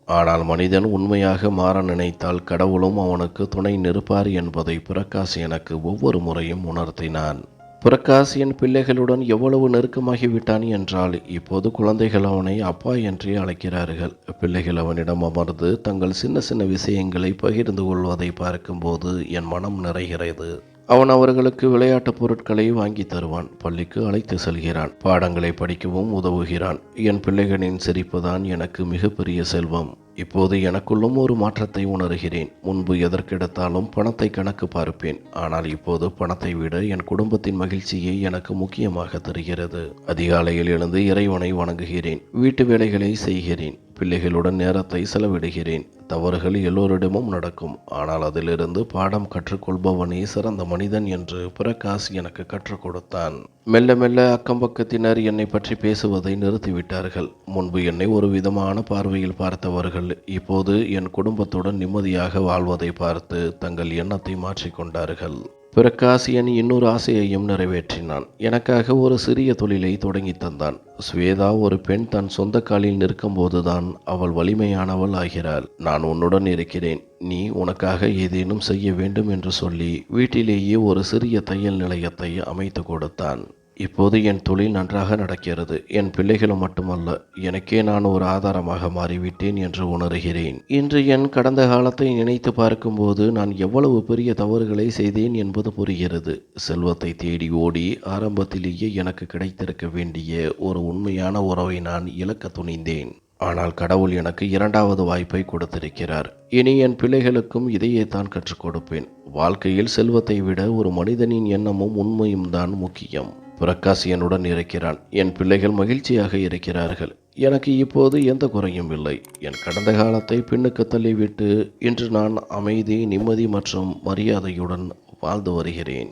ஆனால் மனிதன் உண்மையாக மாற நினைத்தால் கடவுளும் அவனுக்கு துணை நிற்பார் என்பதை பிரகாஷ் எனக்கு ஒவ்வொரு முறையும் உணர்த்தினான். பிரகாஷ் என் பிள்ளைகளுடன் எவ்வளவு நெருக்கமாகிவிட்டான் என்றால் இப்போது குழந்தைகள் அவனை அப்பா என்றே அழைக்கிறார்கள். பிள்ளைகள் அவனிடம் அமர்ந்து தங்கள் சின்ன சின்ன விஷயங்களை பகிர்ந்து கொள்வதை பார்க்கும்போது என் மனம் நிறைகிறது. அவன் அவர்களுக்கு விளையாட்டுப் பொருட்களை வாங்கி தருவான். பள்ளிக்கு அழைத்து செல்கிறான். பாடங்களை படிக்கவும் உதவுகிறான். என் பிள்ளைகளின் சிரிப்புதான் எனக்கு மிகப்பெரிய செல்வம். இப்போது எனக்குள்ளும் ஒரு மாற்றத்தை உணர்கிறேன். முன்பு எதற்கெடுத்தாலும் பணத்தை கணக்கு பார்ப்பேன். ஆனால் இப்போது பணத்தை விட என் குடும்பத்தின் மகிழ்ச்சியை எனக்கு முக்கியமாக தருகிறது. அதிகாலையில் எழுந்து இறைவனை வணங்குகிறேன். வீட்டு வேலைகளை செய்கிறேன். பிள்ளைகளுடன் நேரத்தை செலவிடுகிறேன். தவறுகள் எல்லோரிடமும் நடக்கும். ஆனால் அதிலிருந்து பாடம் கற்றுக்கொள்பவனே சிறந்த மனிதன் என்று பிரகாஷ் எனக்கு கற்றுக் கொடுத்தான். மெல்ல மெல்ல அக்கம்பக்கத்தினர் என்னை பற்றி பேசுவதை நிறுத்திவிட்டார்கள். முன்பு என்னை ஒரு விதமான பார்வையில் பார்த்தவர்கள் இப்போது என் குடும்பத்துடன் நிம்மதியாக வாழ்வதை பார்த்து தங்கள் எண்ணத்தை மாற்றிக்கொண்டார்கள். பிரகாஷ் என் இன்னொரு ஆசையையும் நிறைவேற்றினான். எனக்காக ஒரு சிறிய தொழிலை தொடங்கி தந்தான். ஸ்வேதா ஒரு பெண் தன் சொந்த காலில் நிற்கும்போதுதான் அவள் வலிமையானவள் ஆகிறாள். நான் உன்னுடன் இருக்கிறேன். நீ உனக்காக ஏதேனும் செய்ய வேண்டும் என்று சொல்லி வீட்டிலேயே ஒரு சிறிய தையல் நிலையத்தை அமைத்து கொடுத்தான். இப்போது என் தொழில் நன்றாக நடக்கிறது. என் பிள்ளைகளும் மட்டுமல்ல, எனக்கே நான் ஒரு ஆதாரமாக மாறிவிட்டேன் என்று உணர்கிறேன். இன்று என் கடந்த காலத்தை நினைத்து பார்க்கும்போது நான் எவ்வளவு பெரிய தவறுகளை செய்தேன் என்பது புரிகிறது. செல்வத்தை தேடி ஓடி ஆரம்பத்திலேயே எனக்கு கிடைத்திருக்க வேண்டிய ஒரு உண்மையான உறவை நான் இழக்க துணிந்தேன். ஆனால் கடவுள் எனக்கு இரண்டாவது வாய்ப்பை கொடுத்திருக்கிறார். இனி என் பிள்ளைகளுக்கும் இதையே தான் கற்றுக் கொடுப்பேன். வாழ்க்கையில் செல்வத்தை விட ஒரு மனிதனின் எண்ணமும் உண்மையும் தான் முக்கியம். பிரகாஷ் என்னுடன் இருக்கிறான். என் பிள்ளைகள் மகிழ்ச்சியாக இருக்கிறார்கள். எனக்கு இப்போது எந்த குறையும் இல்லை. என் கடந்த காலத்தை பின்னுக்கு தள்ளிவிட்டு இன்று நான் அமைதி, நிம்மதி மற்றும் மரியாதையுடன் வாழ்ந்து வருகிறேன்.